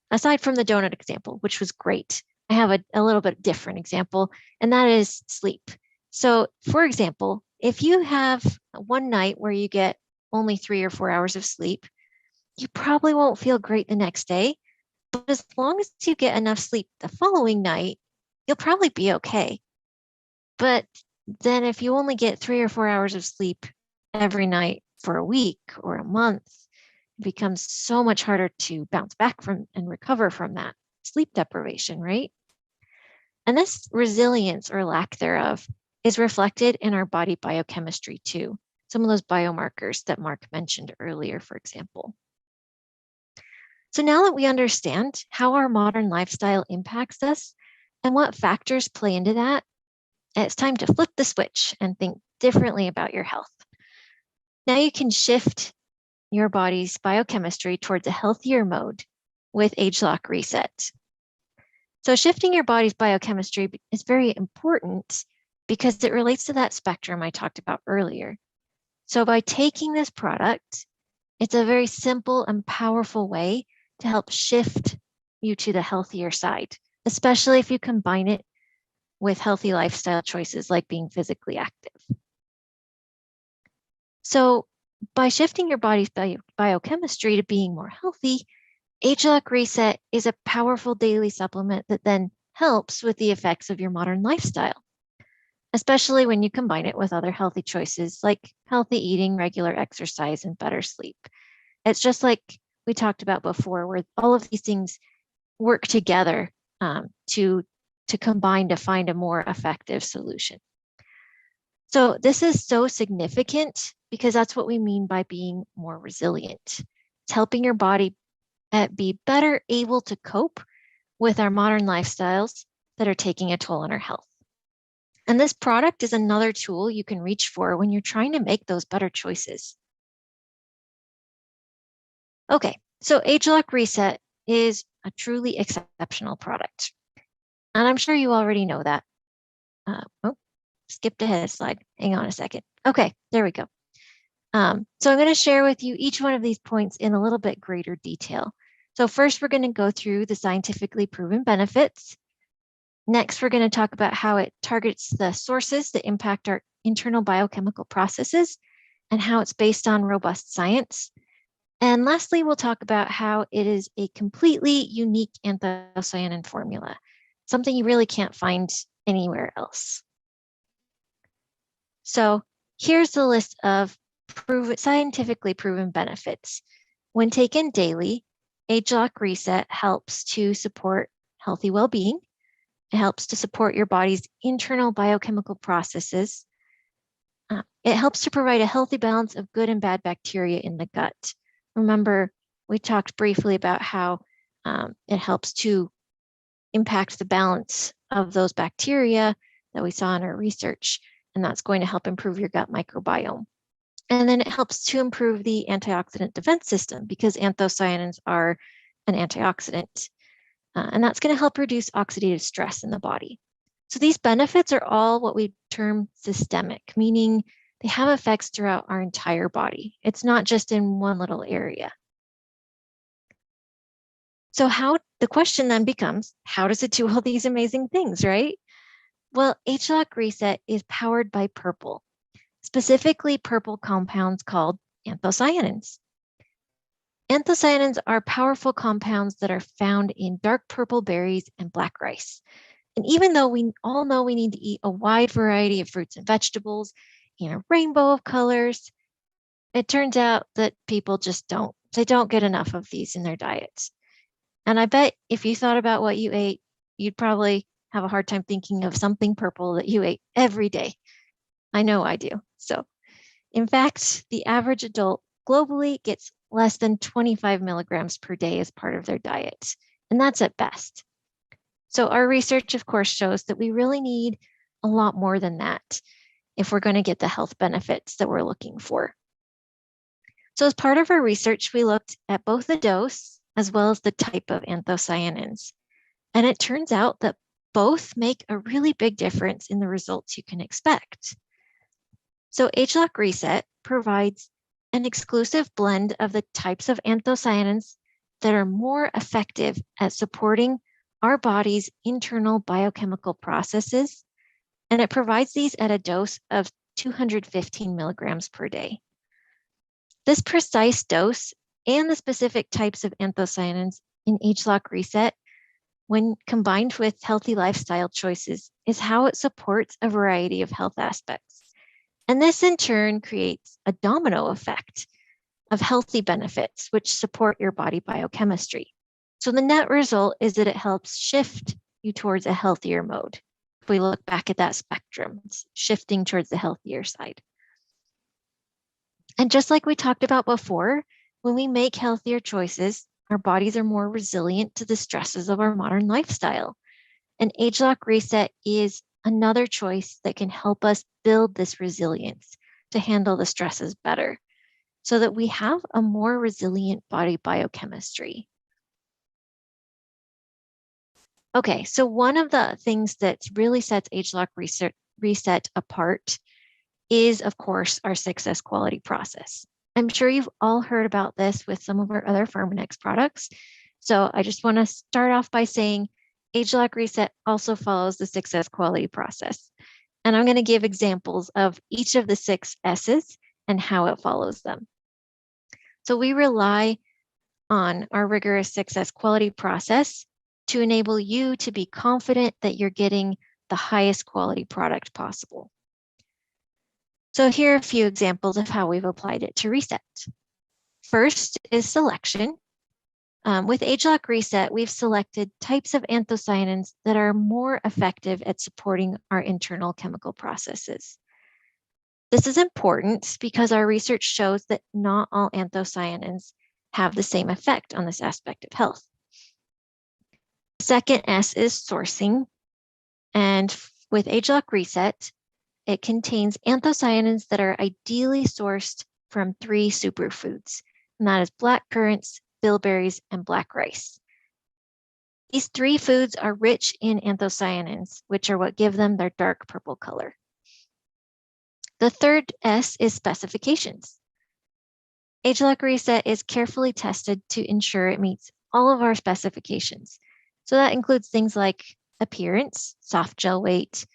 aside from the donut example, which was great, I have a little bit different example, and that is sleep. So for example, if you have one night where you get only 3 or 4 hours of sleep, you probably won't feel great the next day. But as long as you get enough sleep the following night, you'll probably be okay. But then if you only get 3 or 4 hours of sleep every night for a week or a month, it becomes so much harder to bounce back from and recover from that sleep deprivation, right? And this resilience or lack thereof is reflected in our body biochemistry too. Some of those biomarkers that Mark mentioned earlier, for example. So now that we understand how our modern lifestyle impacts us and what factors play into that, it's time to flip the switch and think differently about your health. Now you can shift your body's biochemistry towards a healthier mode with ageLOC Reset. So shifting your body's biochemistry is very important because it relates to that spectrum I talked about earlier. So by taking this product, it's a very simple and powerful way to help shift you to the healthier side, especially if you combine it with healthy lifestyle choices like being physically active. So by shifting your body's biochemistry to being more healthy, ageLOC Reset is a powerful daily supplement that then helps with the effects of your modern lifestyle, especially when you combine it with other healthy choices like healthy eating, regular exercise, and better sleep. It's just like we talked about before, where all of these things work together to combine to find a more effective solution. So this is so significant because that's what we mean by being more resilient. It's helping your body be better able to cope with our modern lifestyles that are taking a toll on our health. And this product is another tool you can reach for when you're trying to make those better choices. Okay, so ageLOC Reset is a truly exceptional product. And I'm sure you already know that. Oh, skipped ahead a slide. Hang on a second. Okay, there we go. So I'm going to share with you each one of these points in a little bit greater detail. So first, we're going to go through the scientifically proven benefits. Next, we're going to talk about how it targets the sources that impact our internal biochemical processes and how it's based on robust science. And lastly, we'll talk about how it is a completely unique anthocyanin formula, something you really can't find anywhere else. So here's the list of scientifically proven benefits. When taken daily, ageLOC Reset helps to support healthy well-being. It helps to support your body's internal biochemical processes. It helps to provide a healthy balance of good and bad bacteria in the gut. Remember, we talked briefly about how it helps to impact the balance of those bacteria that we saw in our research, and that's going to help improve your gut microbiome. And then it helps to improve the antioxidant defense system because anthocyanins are an antioxidant. And that's going to help reduce oxidative stress in the body. So these benefits are all what we term systemic, meaning they have effects throughout our entire body. It's not just in one little area. So the question then becomes, how does it do all these amazing things, right? Well, ageLOC Reset is powered by purple, specifically purple compounds called anthocyanins. Anthocyanins are powerful compounds that are found in dark purple berries and black rice. And even though we all know we need to eat a wide variety of fruits and vegetables in a rainbow of colors, it turns out that people just don't. They don't get enough of these in their diets. And I bet if you thought about what you ate, you'd probably have a hard time thinking of something purple that you ate every day. I know I do. So, in fact, the average adult globally gets less than 25 milligrams per day as part of their diet, and that's at best. So our research, of course, shows that we really need a lot more than that if we're going to get the health benefits that we're looking for. So as part of our research, we looked at both the dose as well as the type of anthocyanins. And it turns out that both make a really big difference in the results you can expect. So ageLOC Reset provides an exclusive blend of the types of anthocyanins that are more effective at supporting our body's internal biochemical processes, and it provides these at a dose of 215 milligrams per day. This precise dose and the specific types of anthocyanins in ageLOC Reset, when combined with healthy lifestyle choices, is how it supports a variety of health aspects. And this in turn creates a domino effect of healthy benefits which support your body biochemistry. So the net result is that it helps shift you towards a healthier mode. If we look back at that spectrum, it's shifting towards the healthier side. And just like we talked about before, when we make healthier choices, our bodies are more resilient to the stresses of our modern lifestyle. And ageLOC Reset is another choice that can help us build this resilience to handle the stresses better so that we have a more resilient body biochemistry. Okay, so one of the things that really sets ageLOC Reset apart is, of course, our 6S quality process. I'm sure you've all heard about this with some of our other Firmenich products. So I just want to start off by saying ageLOC Reset also follows the 6S quality process. And I'm going to give examples of each of the 6 S's and how it follows them. So we rely on our rigorous 6S quality process to enable you to be confident that you're getting the highest quality product possible. So here are a few examples of how we've applied it to Reset. First is selection. With ageLOC Reset, we've selected types of anthocyanins that are more effective at supporting our internal chemical processes. This is important because our research shows that not all anthocyanins have the same effect on this aspect of health. Second S is sourcing. And with ageLOC Reset, it contains anthocyanins that are ideally sourced from 3 superfoods: and that is black currants, bilberries, and black rice. These 3 foods are rich in anthocyanins, which are what give them their dark purple color. The third S is specifications. ageLOC Reset is carefully tested to ensure it meets all of our specifications. So that includes things like appearance, soft gel weight,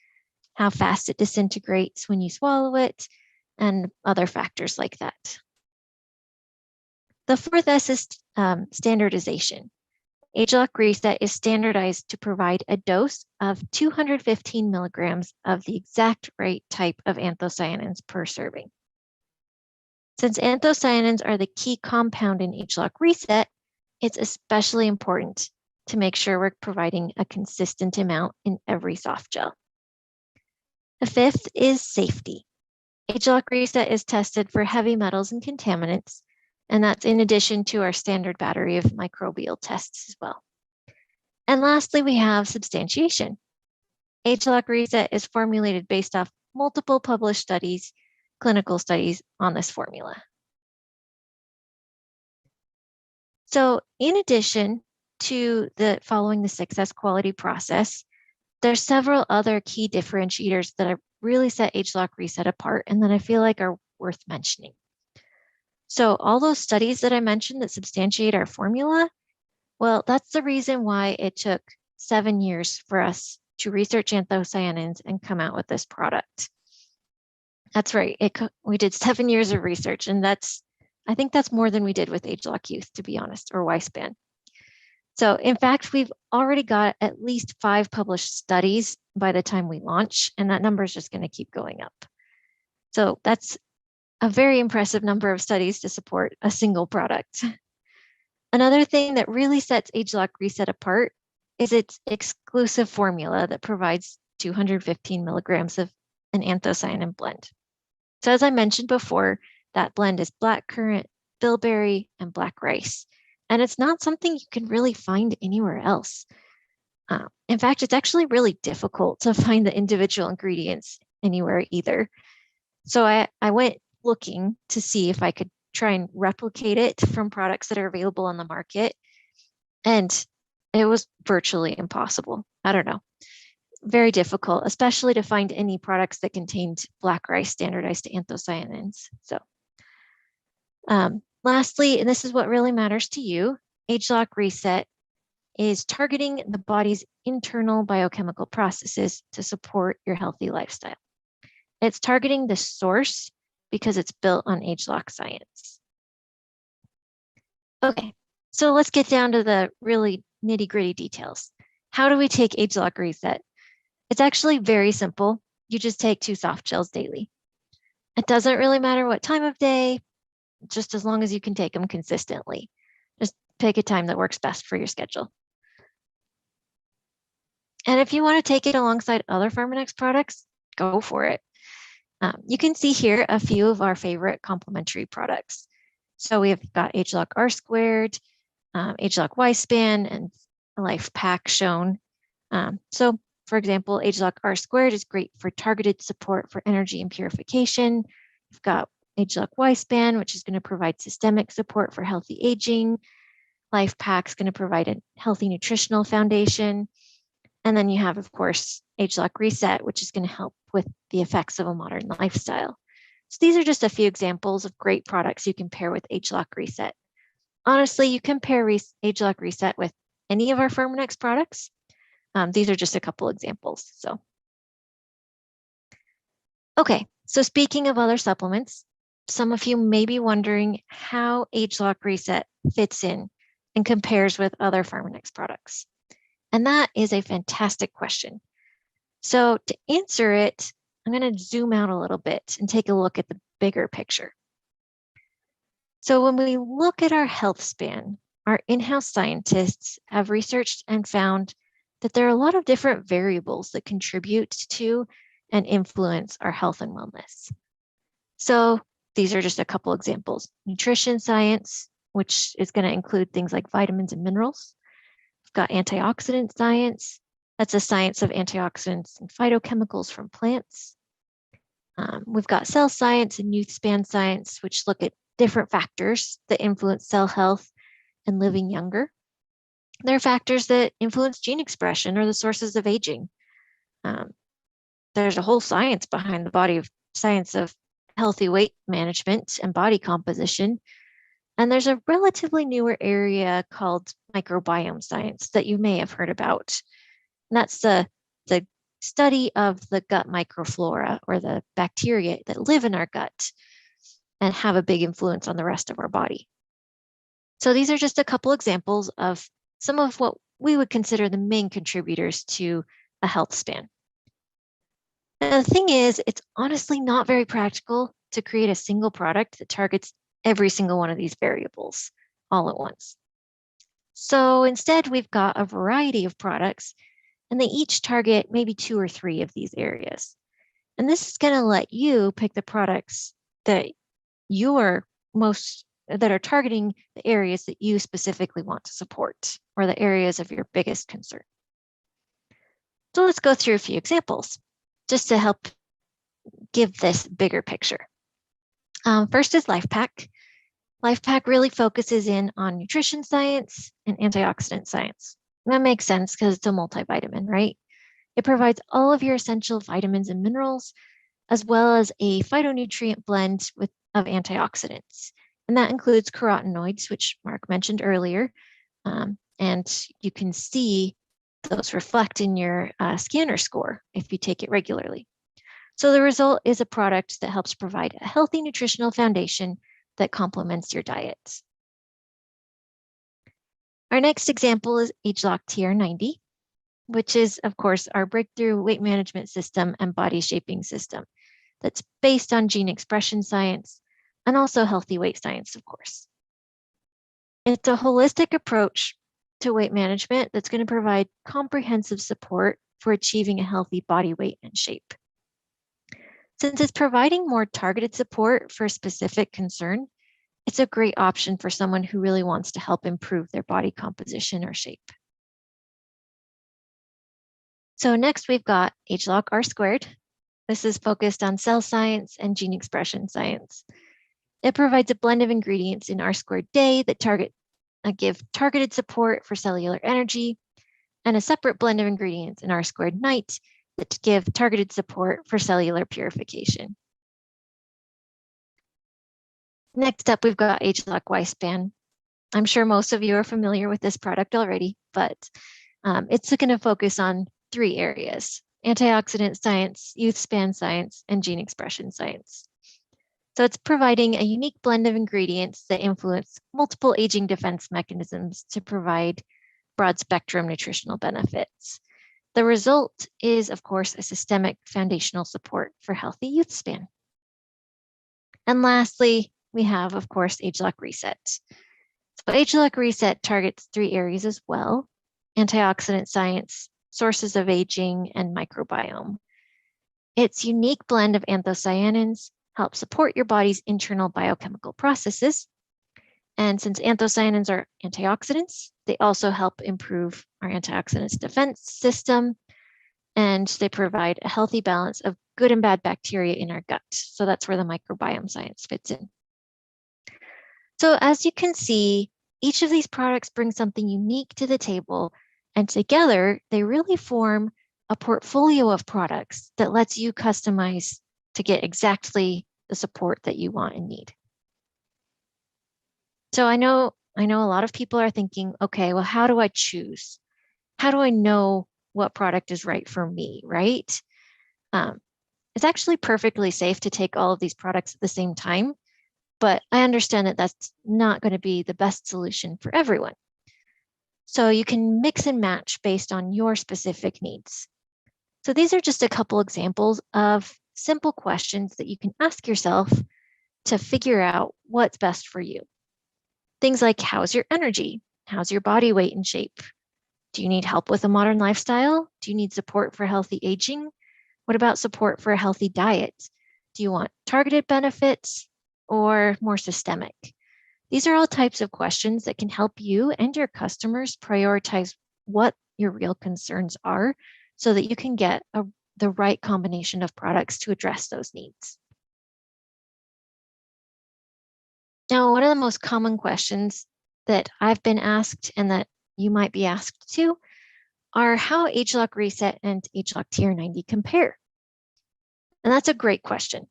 how fast it disintegrates when you swallow it, and other factors like that. The fourth S is standardization. ageLOC Reset is standardized to provide a dose of 215 milligrams of the exact right type of anthocyanins per serving. Since anthocyanins are the key compound in ageLOC Reset, it's especially important to make sure we're providing a consistent amount in every soft gel. The fifth is safety. ageLOC Reset is tested for heavy metals and contaminants, and that's in addition to our standard battery of microbial tests as well. And lastly, we have substantiation. ageLOC Reset is formulated based off multiple published studies, clinical studies on this formula. So in addition to following the 6S quality process, there's several other key differentiators that really set ageLOC Reset apart and that I feel like are worth mentioning. So all those studies that I mentioned that substantiate our formula, well, that's the reason why it took 7 years for us to research anthocyanins and come out with this product. That's right. We did 7 years of research, and I think that's more than we did with ageLOC Youth, to be honest, or Y-Span. So in fact, we've already got at least 5 published studies by the time we launch, and that number is just going to keep going up. So that's a very impressive number of studies to support a single product. Another thing that really sets ageLOC Reset apart is its exclusive formula that provides 215 milligrams of an anthocyanin blend. So as I mentioned before, that blend is black currant, bilberry, and black rice. And it's not something you can really find anywhere else. In fact, it's actually really difficult to find the individual ingredients anywhere either. So I went looking to see if I could try and replicate it from products that are available on the market. And it was virtually impossible. I don't know. Very difficult, especially to find any products that contained black rice standardized to anthocyanins. So lastly, and this is what really matters to you, ageLOC Reset is targeting the body's internal biochemical processes to support your healthy lifestyle. It's targeting the source because it's built on ageLOC science. Okay, so let's get down to the really nitty-gritty details. How do we take ageLOC Reset? It's actually very simple. You just take 2 soft gels daily. It doesn't really matter what time of day, just as long as you can take them consistently. Just pick a time that works best for your schedule. And if you want to take it alongside other Pharmanex products, go for it. You can see here a few of our favorite complementary products. So we have got ageLOC R squared, ageLOC Y-Span, and Life Pack shown. So for example, ageLOC R squared is great for targeted support for energy and purification. We've got ageLOC Y-Span, which is going to provide systemic support for healthy aging. Life Pack is going to provide a healthy nutritional foundation. And then you have, of course, ageLOC Reset, which is going to help with the effects of a modern lifestyle. So these are just a few examples of great products you can pair with ageLOC Reset. Honestly, you can pair ageLOC Reset with any of our Pharmanex products. These are just a couple examples. So, okay, so speaking of other supplements, some of you may be wondering how ageLOC Reset fits in and compares with other Pharmanex products. And that is a fantastic question. So to answer it, I'm going to zoom out a little bit and take a look at the bigger picture. So when we look at our health span, our in-house scientists have researched and found that there are a lot of different variables that contribute to and influence our health and wellness. So these are just a couple examples. Nutrition science, which is going to include things like vitamins and minerals. We've got antioxidant science. That's a science of antioxidants and phytochemicals from plants. We've got cell science and youth span science, which look at different factors that influence cell health and living younger. There are factors that influence gene expression or the sources of aging. There's a whole science behind the body of science of healthy weight management and body composition. And there's a relatively newer area called microbiome science that you may have heard about. And that's the study of the gut microflora, or the bacteria that live in our gut and have a big influence on the rest of our body. So these are just a couple examples of some of what we would consider the main contributors to a health span. Now, the thing is, it's honestly not very practical to create a single product that targets every single one of these variables all at once. So instead, we've got a variety of products, and they each target maybe 2 or 3 of these areas. And this is going to let you pick the products that that are targeting the areas that you specifically want to support, or the areas of your biggest concern. So let's go through a few examples just to help give this bigger picture. First is LifePak. LifePak really focuses in on nutrition science and antioxidant science. That makes sense because it's a multivitamin, right? It provides all of your essential vitamins and minerals, as well as a phytonutrient blend of antioxidants. And that includes carotenoids, which Mark mentioned earlier. And you can see those reflect in your scanner score if you take it regularly. So the result is a product that helps provide a healthy nutritional foundation that complements your diet. Our next example is ageLOC TR90, which is, of course, our breakthrough weight management system and body shaping system that's based on gene expression science and also healthy weight science, of course. It's a holistic approach to weight management that's going to provide comprehensive support for achieving a healthy body weight and shape. Since it's providing more targeted support for a specific concern, it's a great option for someone who really wants to help improve their body composition or shape. So next we've got ageLOC R². This is focused on cell science and gene expression science. It provides a blend of ingredients in R² day that give targeted support for cellular energy, and a separate blend of ingredients in R² night that give targeted support for cellular purification. Next up, we've got ageLOC Y-Span. I'm sure most of you are familiar with this product already, but it's going to focus on 3 areas: antioxidant science, youth span science, and gene expression science. So it's providing a unique blend of ingredients that influence multiple aging defense mechanisms to provide broad spectrum nutritional benefits. The result is, of course, a systemic foundational support for healthy youth span. And lastly, we have, of course, ageLOC Reset. So ageLOC Reset targets 3 areas as well: antioxidant science, sources of aging, and microbiome. Its unique blend of anthocyanins helps support your body's internal biochemical processes. And since anthocyanins are antioxidants, they also help improve our antioxidants defense system, and they provide a healthy balance of good and bad bacteria in our gut. So that's where the microbiome science fits in. So as you can see, each of these products brings something unique to the table, and together they really form a portfolio of products that lets you customize to get exactly the support that you want and need. So I know a lot of people are thinking, okay, well, how do I choose? How do I know what product is right for me, right? It's actually perfectly safe to take all of these products at the same time, but I understand that that's not going to be the best solution for everyone. So you can mix and match based on your specific needs. So these are just a couple examples of simple questions that you can ask yourself to figure out what's best for you. Things like, how's your energy? How's your body weight and shape? Do you need help with a modern lifestyle? Do you need support for healthy aging? What about support for a healthy diet? Do you want targeted benefits or more systemic? These are all types of questions that can help you and your customers prioritize what your real concerns are so that you can get the right combination of products to address those needs. Now, one of the most common questions that I've been asked and that you might be asked too are how ageLOC Reset and ageLOC TR90 compare. And that's a great question.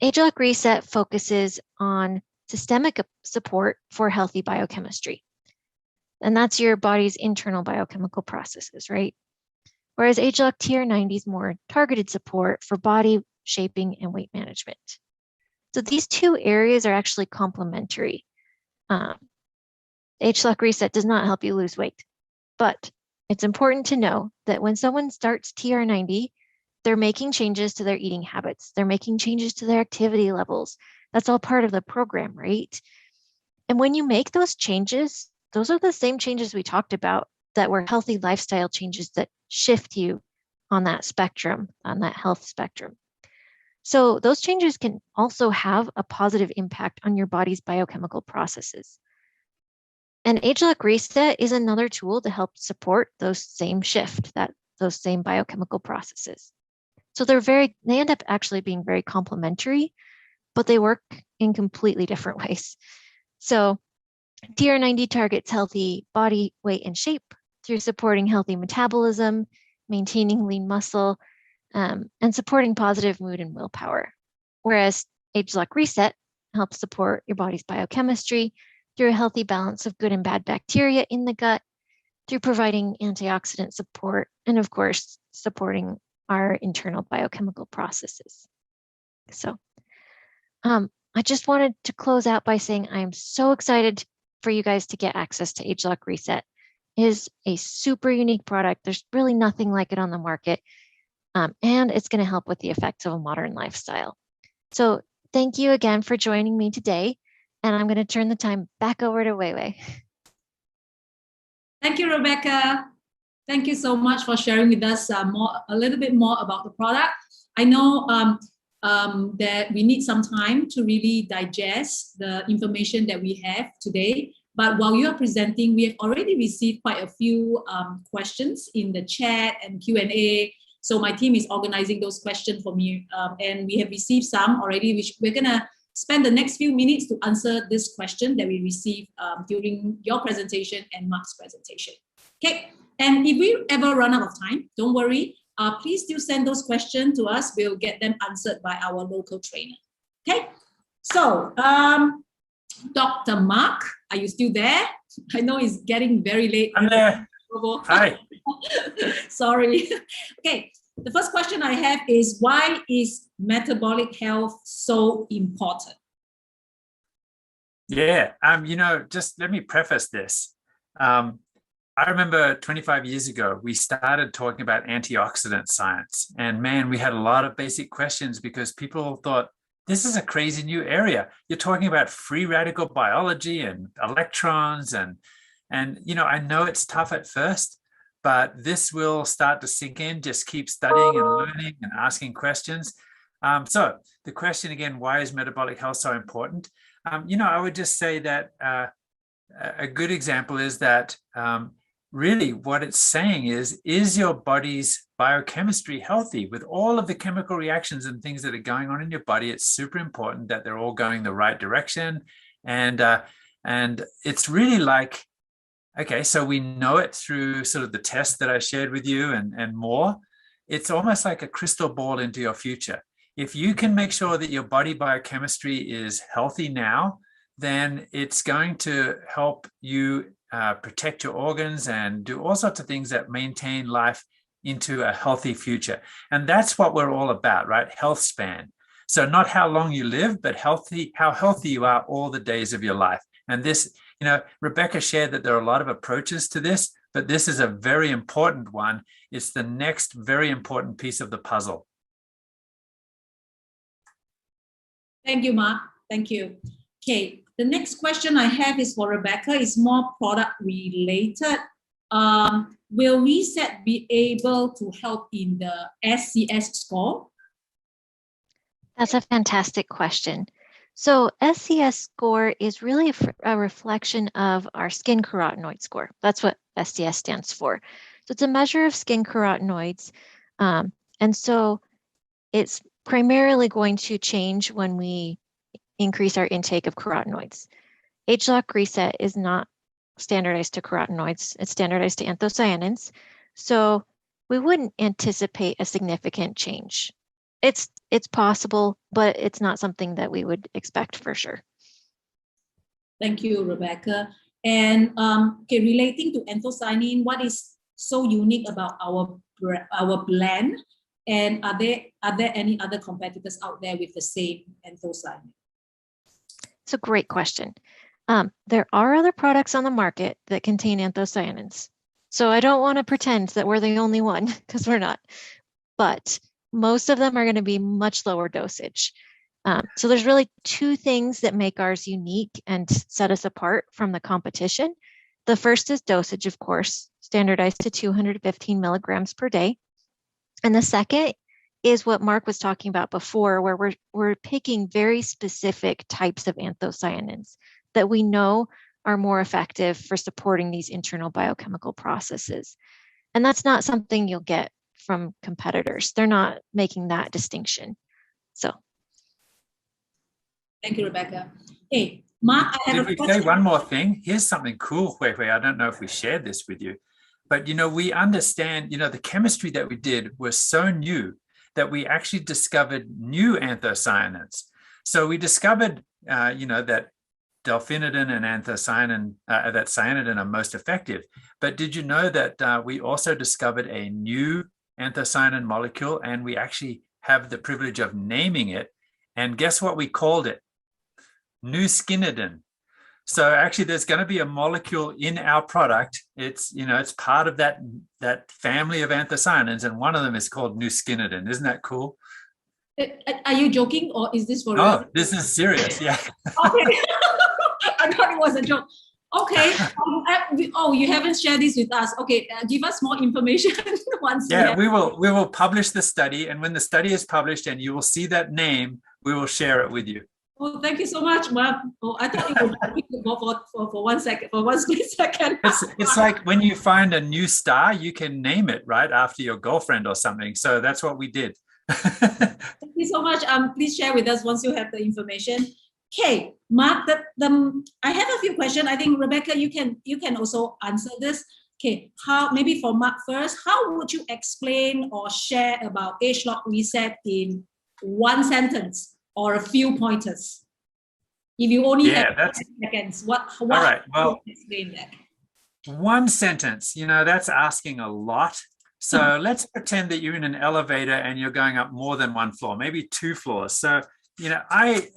ageLOC Reset focuses on systemic support for healthy biochemistry. And that's your body's internal biochemical processes, right? Whereas ageLOC TR90 is more targeted support for body shaping and weight management. So these two areas are actually complementary. ageLOC Reset does not help you lose weight, but it's important to know that when someone starts TR90, they're making changes to their eating habits. They're making changes to their activity levels. That's all part of the program, right? And when you make those changes, those are the same changes we talked about that were healthy lifestyle changes that shift you on that spectrum, on that health spectrum. So those changes can also have a positive impact on your body's biochemical processes. And ageLOC Reset is another tool to help support those same those same biochemical processes. So they end up actually being very complementary, but they work in completely different ways. So TR90 targets healthy body weight and shape through supporting healthy metabolism, maintaining lean muscle, and supporting positive mood and willpower. Whereas ageLOC Reset helps support your body's biochemistry through a healthy balance of good and bad bacteria in the gut, through providing antioxidant support, and of course, supporting our internal biochemical processes. So I just wanted to close out by saying I am so excited for you guys to get access to ageLOC Reset. It is a super unique product. There's really nothing like it on the market. And it's going to help with the effects of a modern lifestyle. So thank you again for joining me today. And I'm going to turn the time back over to Weiwei. Thank you, Rebecca. Thank you so much for sharing with us a little bit more about the product. I know that we need some time to really digest the information that we have today. But while you are presenting, we have already received quite a few questions in the chat and Q&A. So my team is organizing those questions for me. And we have received some already, which we're going to spend the next few minutes to answer this question that we received during your presentation and Mark's presentation. Okay. And if we ever run out of time, don't worry. Please do send those questions to us. We'll get them answered by our local trainer. Okay. So, Dr. Mark, are you still there? I know it's getting very late. I'm there. Hi. Sorry. Okay. The first question I have is, why is metabolic health so important? Yeah. Just let me preface this. I remember 25 years ago, we started talking about antioxidant science. And man, we had a lot of basic questions because people thought, this is a crazy new area. You're talking about free radical biology and electrons. And I know it's tough at first, but this will start to sink in. Just keep studying and learning and asking questions. So the question again, why is metabolic health so important? I would just say that a good example is that really what it's saying is your body's biochemistry healthy? With all of the chemical reactions and things that are going on in your body, it's super important that they're all going the right direction. And it's really like, okay, so we know it through sort of the test that I shared with you and more. It's almost like a crystal ball into your future. If you can make sure that your body biochemistry is healthy now, then it's going to help you protect your organs and do all sorts of things that maintain life into a healthy future. And that's what we're all about, right? Health span. So not how long you live, but how healthy you are all the days of your life. And this, Rebecca shared that there are a lot of approaches to this, but this is a very important one. It's the next very important piece of the puzzle. Thank you, Mark. Thank you. Okay, the next question I have is for Rebecca. It's more product related. Will Reset be able to help in the SCS score? That's a fantastic question. So SCS score is really a reflection of our skin carotenoid score. That's what SCS stands for. So it's a measure of skin carotenoids. And so it's primarily going to change when we increase our intake of carotenoids. ageLOC reset is not standardized to carotenoids, it's standardized to anthocyanins. So we wouldn't anticipate a significant change. It's possible, but it's not something that we would expect for sure. Thank you, Rebecca. And okay, relating to anthocyanin, what is so unique about our blend? And are there any other competitors out there with the same anthocyanin? It's a great question. There are other products on the market that contain anthocyanins. So I don't want to pretend that we're the only one, because we're not. But most of them are going to be much lower dosage. So there's really two things that make ours unique and set us apart from the competition. The first is dosage, of course, standardized to 215 milligrams per day. And the second is what Mark was talking about before, where we're picking very specific types of anthocyanins that we know are more effective for supporting these internal biochemical processes. And that's not something you'll get from competitors. They're not making that distinction. So. Thank you, Rebecca. Hey, Mark, I have a question. Say one more thing? Here's something cool, Huihui. I don't know if we shared this with you, but we understand, the chemistry that we did was so new that we actually discovered new anthocyanins. So we discovered, that delphinidin and anthocyanin, that cyanidin are most effective. But did you know that we also discovered a new anthocyanin molecule, and we actually have the privilege of naming it? And guess what we called it? Nuskinidin. So actually, there's going to be a molecule in our product. It's it's part of that family of anthocyanins, and one of them is called nuskinidin. Isn't that cool? Are you joking, or is this for? Oh, this is serious. Yeah. Okay. I thought it was a joke. Okay. You haven't shared this with us. Okay, give us more information once. Yeah, we will publish the study, and when the study is published, and you will see that name, we will share it with you. Oh, thank you so much, Mark. Oh, I thought you would go for 1 second, for one split second. It's like when you find a new star, you can name it right after your girlfriend or something. So that's what we did. Thank you so much. Please share with us once you have the information. Okay, Mark, I have a few questions. I think Rebecca, you can also answer this. Okay, maybe for Mark first, how would you explain or share about ageLOC reset in one sentence or a few pointers? If you only have 10 seconds, what all right, well, explain that? One sentence, that's asking a lot. So let's pretend that you're in an elevator and you're going up more than one floor, maybe 2 floors. So, I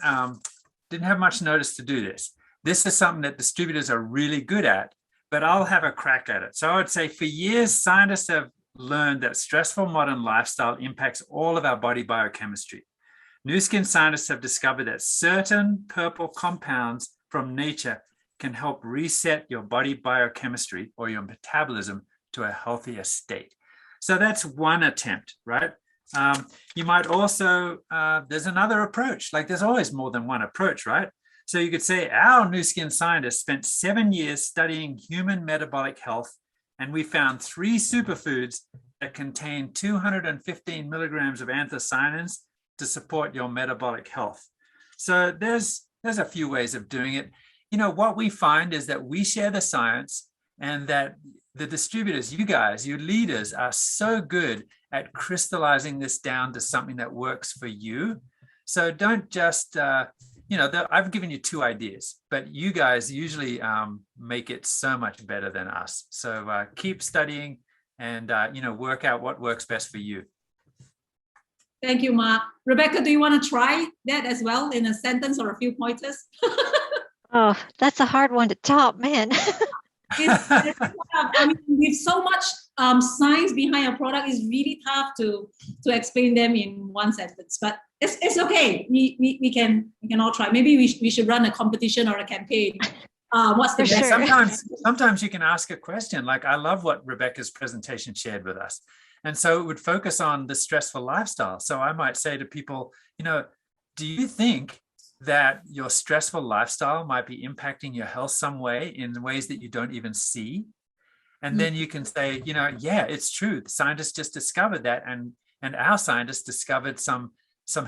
didn't have much notice to do this. This is something that distributors are really good at, but I'll have a crack at it. So I would say for years, scientists have learned that stressful modern lifestyle impacts all of our body biochemistry. Nu Skin scientists have discovered that certain purple compounds from nature can help reset your body biochemistry or your metabolism to a healthier state. So that's one attempt, right? You might also, there's another approach, like there's always more than one approach, right? So you could say our Nu Skin scientists spent 7 years studying human metabolic health, and we found 3 superfoods that contain 215 milligrams of anthocyanins to support your metabolic health. So there's a few ways of doing it. What we find is that we share the science, and that the distributors, you guys, you leaders, are so good at crystallizing this down to something that works for you. So don't just, I've given you 2 ideas, but you guys usually make it so much better than us. So keep studying and, work out what works best for you. Thank you, Mark. Rebecca, do you want to try that as well in a sentence or a few pointers? Oh, that's a hard one to top, man. With so much science behind a product, it's really tough to explain them in one sentence. But it's okay. We can all try. Maybe we should run a competition or a campaign. What's the best? Sometimes you can ask a question. Like, I love what Rebecca's presentation shared with us. And so it would focus on the stressful lifestyle. So I might say to people, do you think that your stressful lifestyle might be impacting your health some way, in ways that you don't even see? And then you can say, yeah, it's true. The scientists just discovered that, and our scientists discovered some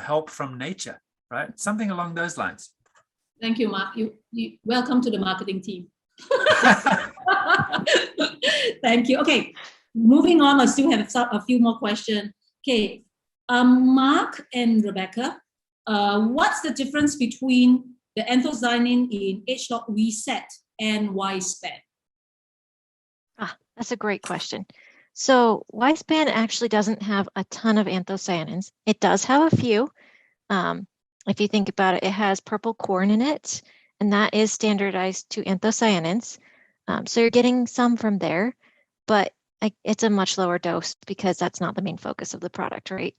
help from nature, right? Something along those lines. Thank you, Mark. You welcome to the marketing team. Thank you. Okay, moving on. I still have a few more questions. Okay, Mark and Rebecca, what's the difference between the anthocyanin in ageLOC Reset and Y-Span? That's a great question. So Y-Span actually doesn't have a ton of anthocyanins. It does have a few. If you think about it, it has purple corn in it, and that is standardized to anthocyanins. So you're getting some from there, but it's a much lower dose because that's not the main focus of the product, right?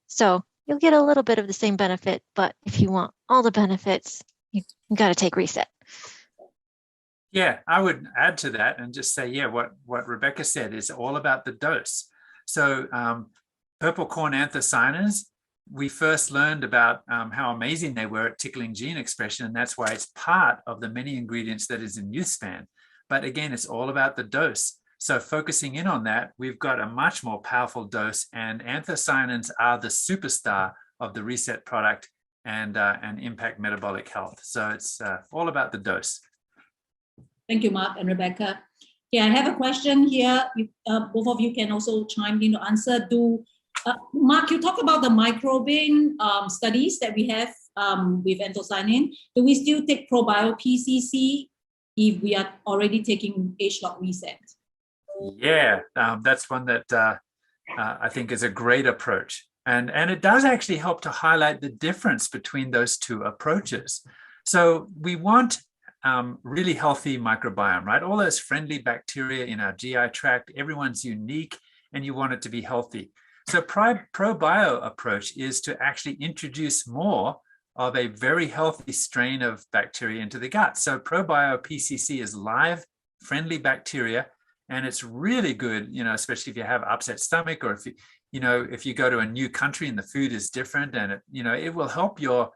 So you'll get a little bit of the same benefit, but if you want all the benefits, you got to take Reset. Yeah, I would add to that and just say, yeah, what Rebecca said is all about the dose. So purple corn anthocyanins, we first learned about how amazing they were at tickling gene expression, and that's why it's part of the many ingredients that is in YouthSpan. But again, it's all about the dose. So focusing in on that, we've got a much more powerful dose, and anthocyanins are the superstar of the Reset product and impact metabolic health. So it's all about the dose. Thank you, Mark and Rebecca. Yeah, I have a question here. Both of you can also chime in to answer. Mark, you talk about the microbiome studies that we have with anthocyanin. Do we still take probio PCC if we are already taking ageLOC Reset? Yeah, that's one that I think is a great approach. And it does actually help to highlight the difference between those two approaches. So we want really healthy microbiome, right? All those friendly bacteria in our GI tract, everyone's unique and you want it to be healthy. So probio approach is to actually introduce more of a very healthy strain of bacteria into the gut. So probio PCC is live, friendly bacteria, and it's really good, especially if you have upset stomach, or if you go to a new country and the food is different, and it will help your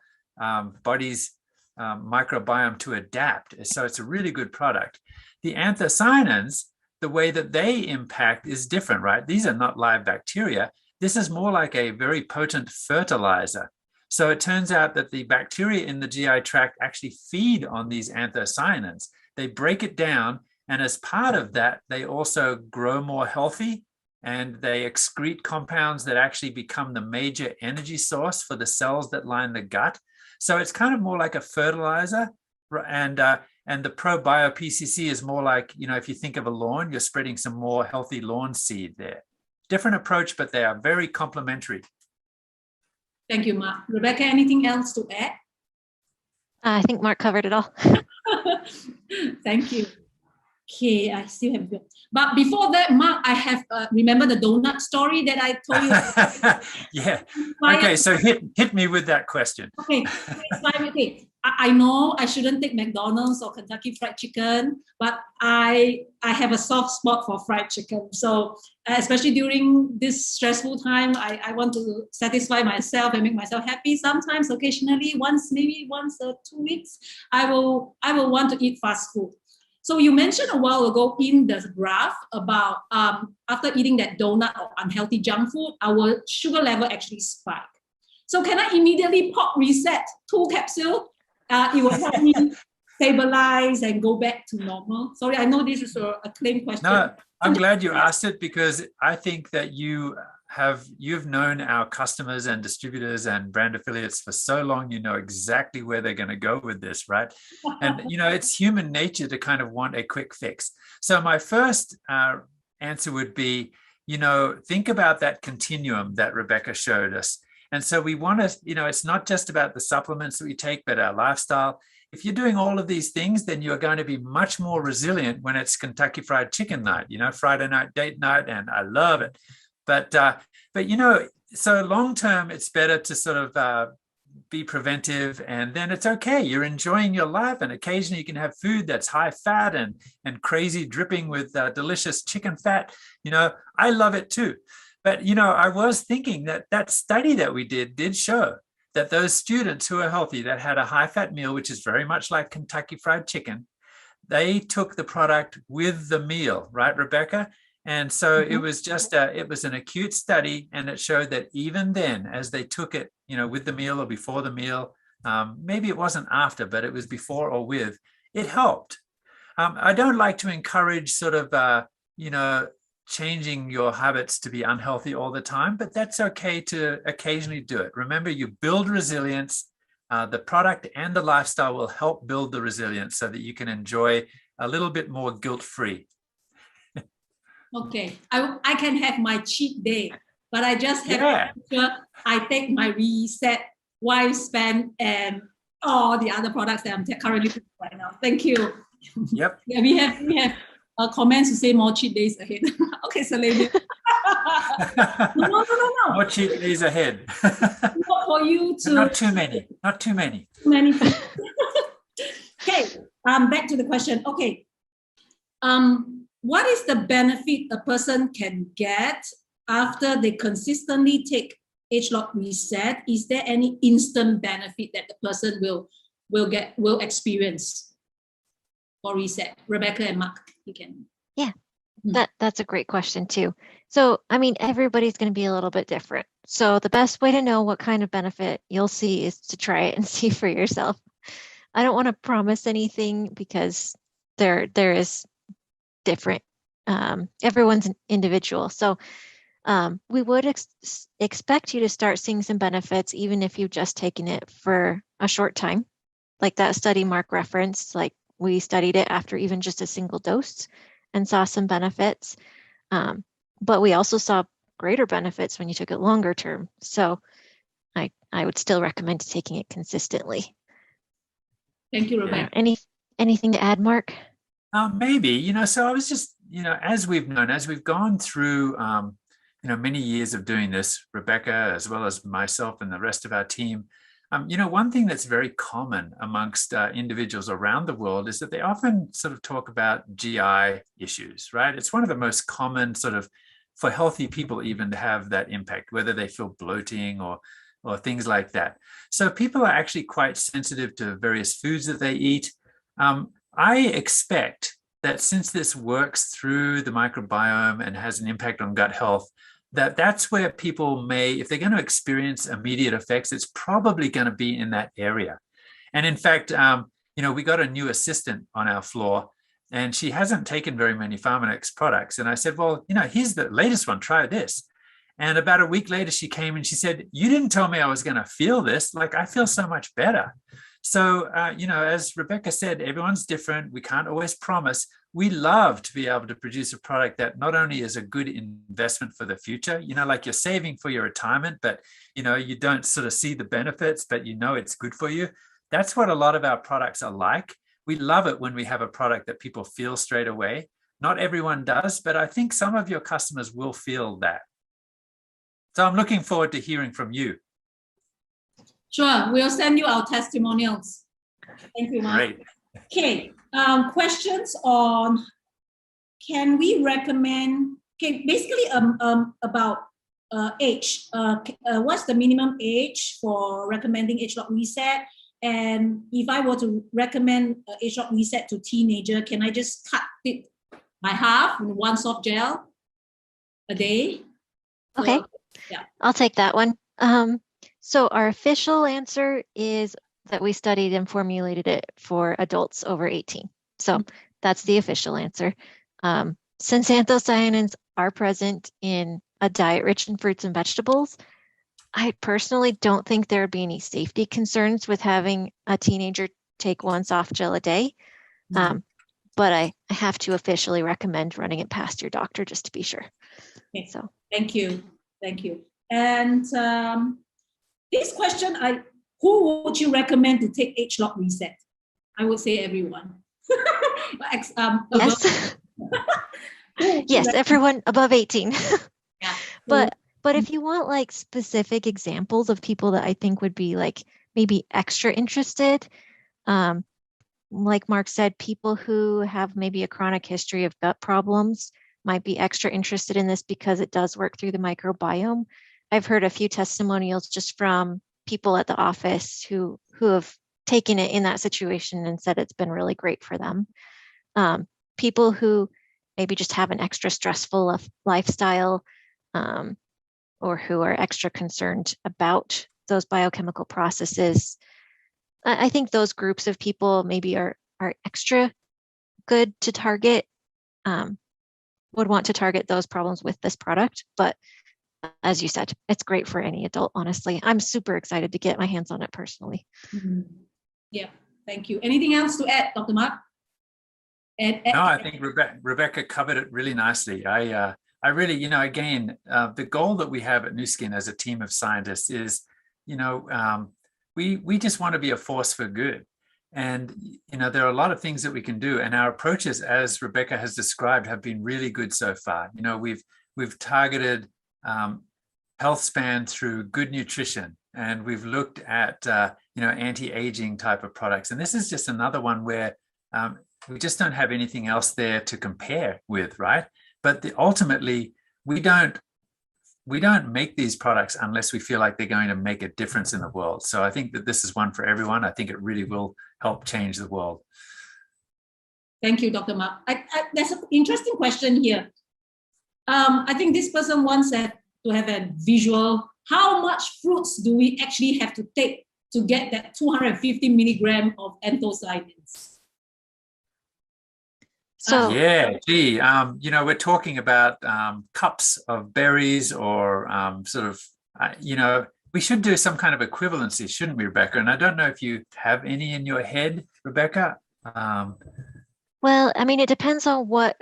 body's microbiome to adapt. So it's a really good product. The anthocyanins, the way that they impact is different, right? These are not live bacteria. This is more like a very potent fertilizer. So it turns out that the bacteria in the GI tract actually feed on these anthocyanins. They break it down, and as part of that, they also grow more healthy, and they excrete compounds that actually become the major energy source for the cells that line the gut. So it's kind of more like a fertilizer, and the probio PCC is more like, if you think of a lawn, you're spreading some more healthy lawn seed there. Different approach, but they are very complementary. Thank you, Mark. Rebecca, anything else to add? I think Mark covered it all. Thank you. Okay, I still have, but before that, Mark, I have remember the donut story that I told you. Yeah. Okay, so hit me with that question. Okay. I know I shouldn't take McDonald's or Kentucky Fried Chicken, but I have a soft spot for fried chicken. So especially during this stressful time, I want to satisfy myself and make myself happy. Sometimes, occasionally, maybe once or 2 weeks, I will want to eat fast food. So you mentioned a while ago in the graph about after eating that donut or unhealthy junk food, our sugar level actually spiked. So can I immediately pop Reset 2 capsules? It will help me stabilize and go back to normal. Sorry, I know this is a claim question. No, I'm glad you asked it, because I think that you've known our customers and distributors and brand affiliates for so long, you know exactly where they're going to go with this, right? And it's human nature to kind of want a quick fix. So my first answer would be, think about that continuum that Rebecca showed us. And so we want to, it's not just about the supplements that we take, but our lifestyle. If you're doing all of these things, then you're going to be much more resilient when it's Kentucky Fried Chicken night, Friday night date night, and I love it. But so long term, it's better to sort of be preventive, and then it's okay. You're enjoying your life, and occasionally you can have food that's high fat and crazy dripping with delicious chicken fat. I love it too. But, I was thinking that study that we did show that those students who are healthy, that had a high fat meal, which is very much like Kentucky Fried Chicken, they took the product with the meal, right, Rebecca? And so it was just it was an acute study, and it showed that even then, as they took it, with the meal or before the meal, maybe it wasn't after, but it was before or with, it helped. I don't like to encourage sort of, changing your habits to be unhealthy all the time, but that's okay to occasionally do it. Remember, you build resilience. The product and the lifestyle will help build the resilience so that you can enjoy a little bit more guilt-free. Okay, I can have my cheat day, but I just have Yeah. to make sure I take my reset, Span, and all the other products that I'm currently taking right now. Thank you. Yep. Yeah, we have comments to say more cheat days ahead. Okay, Selena. No. More cheat days ahead. Not for you to. Not too many. Not too many. Too many people. Okay, back to the question. Okay, what is the benefit a person can get after they consistently take ageLOC reset? Is there any instant benefit that the person will experience for reset? Rebecca and Mark, you can. Yeah, that's a great question too. So, I mean, everybody's going to be a little bit different. So the best way to know what kind of benefit you'll see is to try it and see for yourself. I don't want to promise anything because there is different. Everyone's individual. So we would expect you to start seeing some benefits even if you've just taken it for a short time. Like that study Mark referenced, like we studied it after even just a single dose and saw some benefits. But we also saw greater benefits when you took it longer term. So I would still recommend taking it consistently. Thank you, Rebecca. Anything to add, Mark? Maybe, so I was just, as we've gone through, many years of doing this, Rebecca, as well as myself and the rest of our team, one thing that's very common amongst individuals around the world is that they often sort of talk about GI issues, right? It's one of the most common sort of, for healthy people even to have that impact, whether they feel bloating or things like that. So people are actually quite sensitive to various foods that they eat. I expect that since this works through the microbiome and has an impact on gut health, that's where people may, if they're going to experience immediate effects, it's probably going to be in that area. And in fact, we got a new assistant on our floor and she hasn't taken very many Pharmanex products. And I said, well, here's the latest one, try this. And about a week later, she came and she said, you didn't tell me I was going to feel this. Like, I feel so much better. So, as Rebecca said, everyone's different. We can't always promise. We love to be able to produce a product that not only is a good investment for the future, like you're saving for your retirement, but, you don't sort of see the benefits, but it's good for you. That's what a lot of our products are like. We love it when we have a product that people feel straight away. Not everyone does, but I think some of your customers will feel that. So I'm looking forward to hearing from you. Sure, we'll send you our testimonials. Thank you, Mark. Great. Okay, questions on, can we recommend, basically about age. What's the minimum age for recommending ageLOC reset? And if I were to recommend ageLOC reset to teenager, can I just cut it by half in one soft gel a day? Okay, yeah, I'll take that one. So our official answer is that we studied and formulated it for adults over 18. So that's the official answer. Since anthocyanins are present in a diet rich in fruits and vegetables, I personally don't think there would be any safety concerns with having a teenager take one soft gel a day. But I have to officially recommend running it past your doctor just to be sure. Okay. So thank you. And this question, who would you recommend to take ageLOC reset? I would say everyone. Yes. Yes, everyone above 18. Yeah. But if you want like specific examples of people that I think would be like maybe extra interested, like Mark said, people who have maybe a chronic history of gut problems might be extra interested in this because it does work through the microbiome. I've heard a few testimonials just from people at the office who have taken it in that situation and said it's been really great for them. People who maybe just have an extra stressful lifestyle, or who are extra concerned about those biochemical processes. I think those groups of people maybe are extra good to target, would want to target those problems with this product. But as you said, it's great for any adult, honestly. I'm super excited to get my hands on it personally. Mhm. Yeah, thank you. Anything else to add, Dr. Mark? No, I think Rebecca covered it really nicely. I really, again, the goal that we have at Nu Skin as a team of scientists is, we just want to be a force for good. And, there are a lot of things that we can do. And our approaches, as Rebecca has described, have been really good so far. We've targeted health span through good nutrition, and we've looked at, anti-aging type of products. And this is just another one where we just don't have anything else there to compare with, right? But ultimately, we don't make these products unless we feel like they're going to make a difference in the world. So I think that this is one for everyone. I think it really will help change the world. Thank you, Dr. Mark. There's an interesting question here. I think this person wants to have a visual. How much fruits do we actually have to take to get that 250 milligram of anthocyanins? So yeah, gee, we're talking about cups of berries, or we should do some kind of equivalency, shouldn't we, Rebecca? And I don't know if you have any in your head, Rebecca. Well, I mean, it depends on what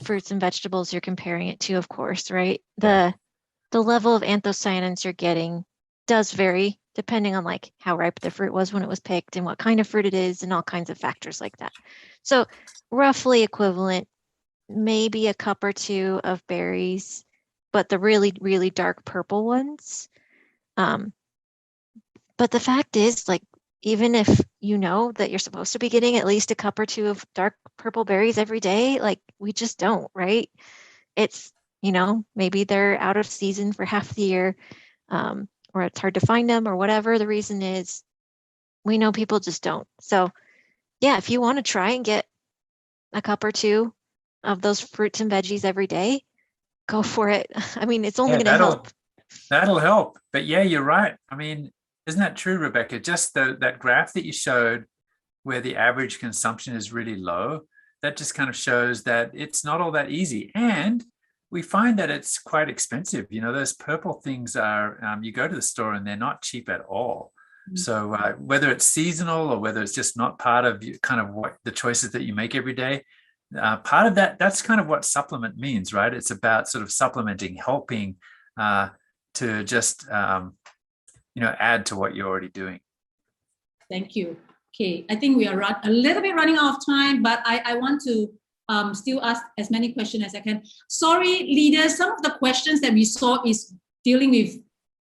fruits and vegetables you're comparing it to, of course, right? The level of anthocyanins you're getting does vary depending on like how ripe the fruit was when it was picked and what kind of fruit it is and all kinds of factors like that. So roughly equivalent, maybe a cup or two of berries, but the really, really dark purple ones. But the fact is, like, even if you know that you're supposed to be getting at least a cup or two of dark purple berries every day, like we just don't, right? It's, maybe they're out of season for half the year, or it's hard to find them, or whatever the reason is. We know people just don't. So yeah, if you want to try and get a cup or two of those fruits and veggies every day, go for it. I mean, it's only going to help. That'll help. But yeah, you're right. I mean, isn't that true, Rebecca? Just that graph that you showed where the average consumption is really low, that just kind of shows that it's not all that easy. And we find that it's quite expensive. Those purple things are, you go to the store and they're not cheap at all. Mm-hmm. So whether it's seasonal or whether it's just not part of kind of what the choices that you make every day, part of that's kind of what supplement means, right? It's about sort of supplementing, helping to just, add to what you're already doing. Thank you. Okay, I think we are a little bit running out of time, but I want to still ask as many questions as I can. Sorry, leaders, some of the questions that we saw is dealing with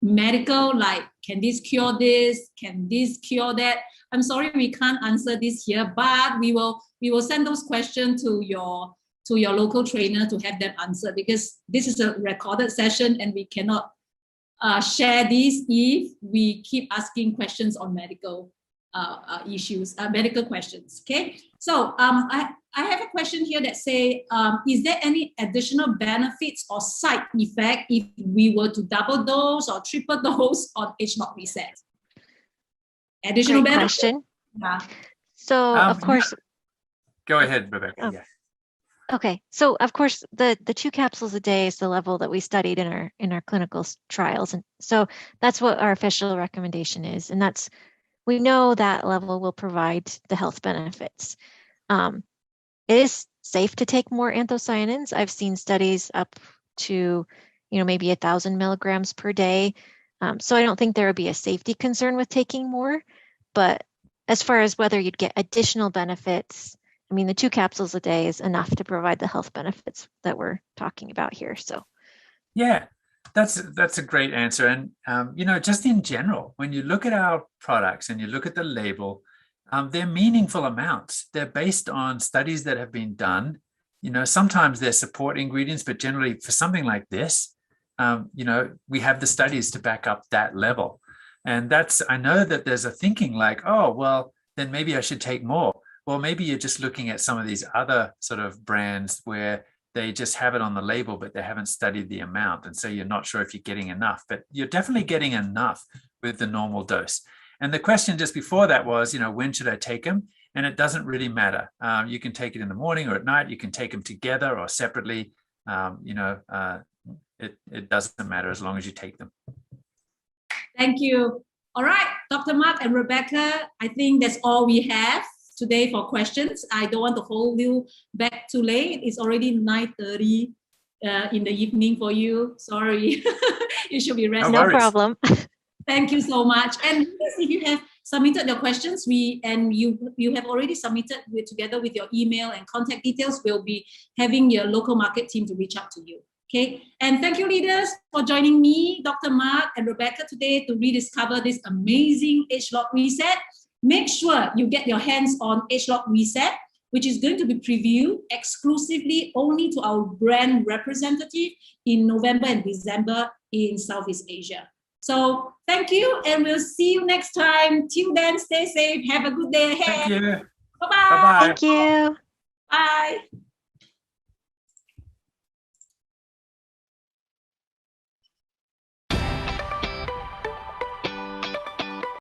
medical, like, can this cure this? Can this cure that? I'm sorry, we can't answer this here, but we will send those questions to your local trainer to have them answered, because this is a recorded session and we cannot share this if we keep asking questions on medical issues, medical questions. Okay, so I have a question here that say, is there any additional benefits or side effect if we were to double dose or triple dose on ageLOC reset? Additional Great benefits? question. Yeah. So of course. Go ahead, Rebecca. Oh. Yeah. Okay, so of course the 2 capsules a day is the level that we studied in our clinical trials, and so that's what our official recommendation is, and we know that level will provide the health benefits. It is safe to take more anthocyanins. I've seen studies up to maybe 1,000 milligrams per day, so I don't think there would be a safety concern with taking more. But as far as whether you'd get additional benefits, I mean, the 2 capsules a day is enough to provide the health benefits that we're talking about here. So, yeah, that's a great answer. And, just in general, when you look at our products and you look at the label, they're meaningful amounts. They're based on studies that have been done. Sometimes they're support ingredients, but generally for something like this, we have the studies to back up that level. And I know that there's a thinking like, oh, well, then maybe I should take more. Well, maybe you're just looking at some of these other sort of brands where they just have it on the label, but they haven't studied the amount. And so you're not sure if you're getting enough, but you're definitely getting enough with the normal dose. And the question just before that was, when should I take them? And it doesn't really matter. You can take it in the morning or at night. You can take them together or separately. It doesn't matter as long as you take them. Thank you. All right, Dr. Mark and Rebecca, I think that's all we have today for questions. I don't want to hold you back too late. It's already 9:30 in the evening for you. Sorry, you should be resting. No problem. Thank you so much. And if you have submitted your questions, you have already submitted together with your email and contact details, we'll be having your local market team to reach out to you. Okay, and thank you, leaders, for joining me, Dr. Mark and Rebecca, today to rediscover this amazing ageLOC reset. Make sure you get your hands on ageLOC reset, which is going to be previewed exclusively only to our brand representative in November and December in Southeast Asia. So thank you, and we'll see you next time. Till then, stay safe. Have a good day ahead. Thank you. Bye-bye. Bye-bye. Thank you. Bye.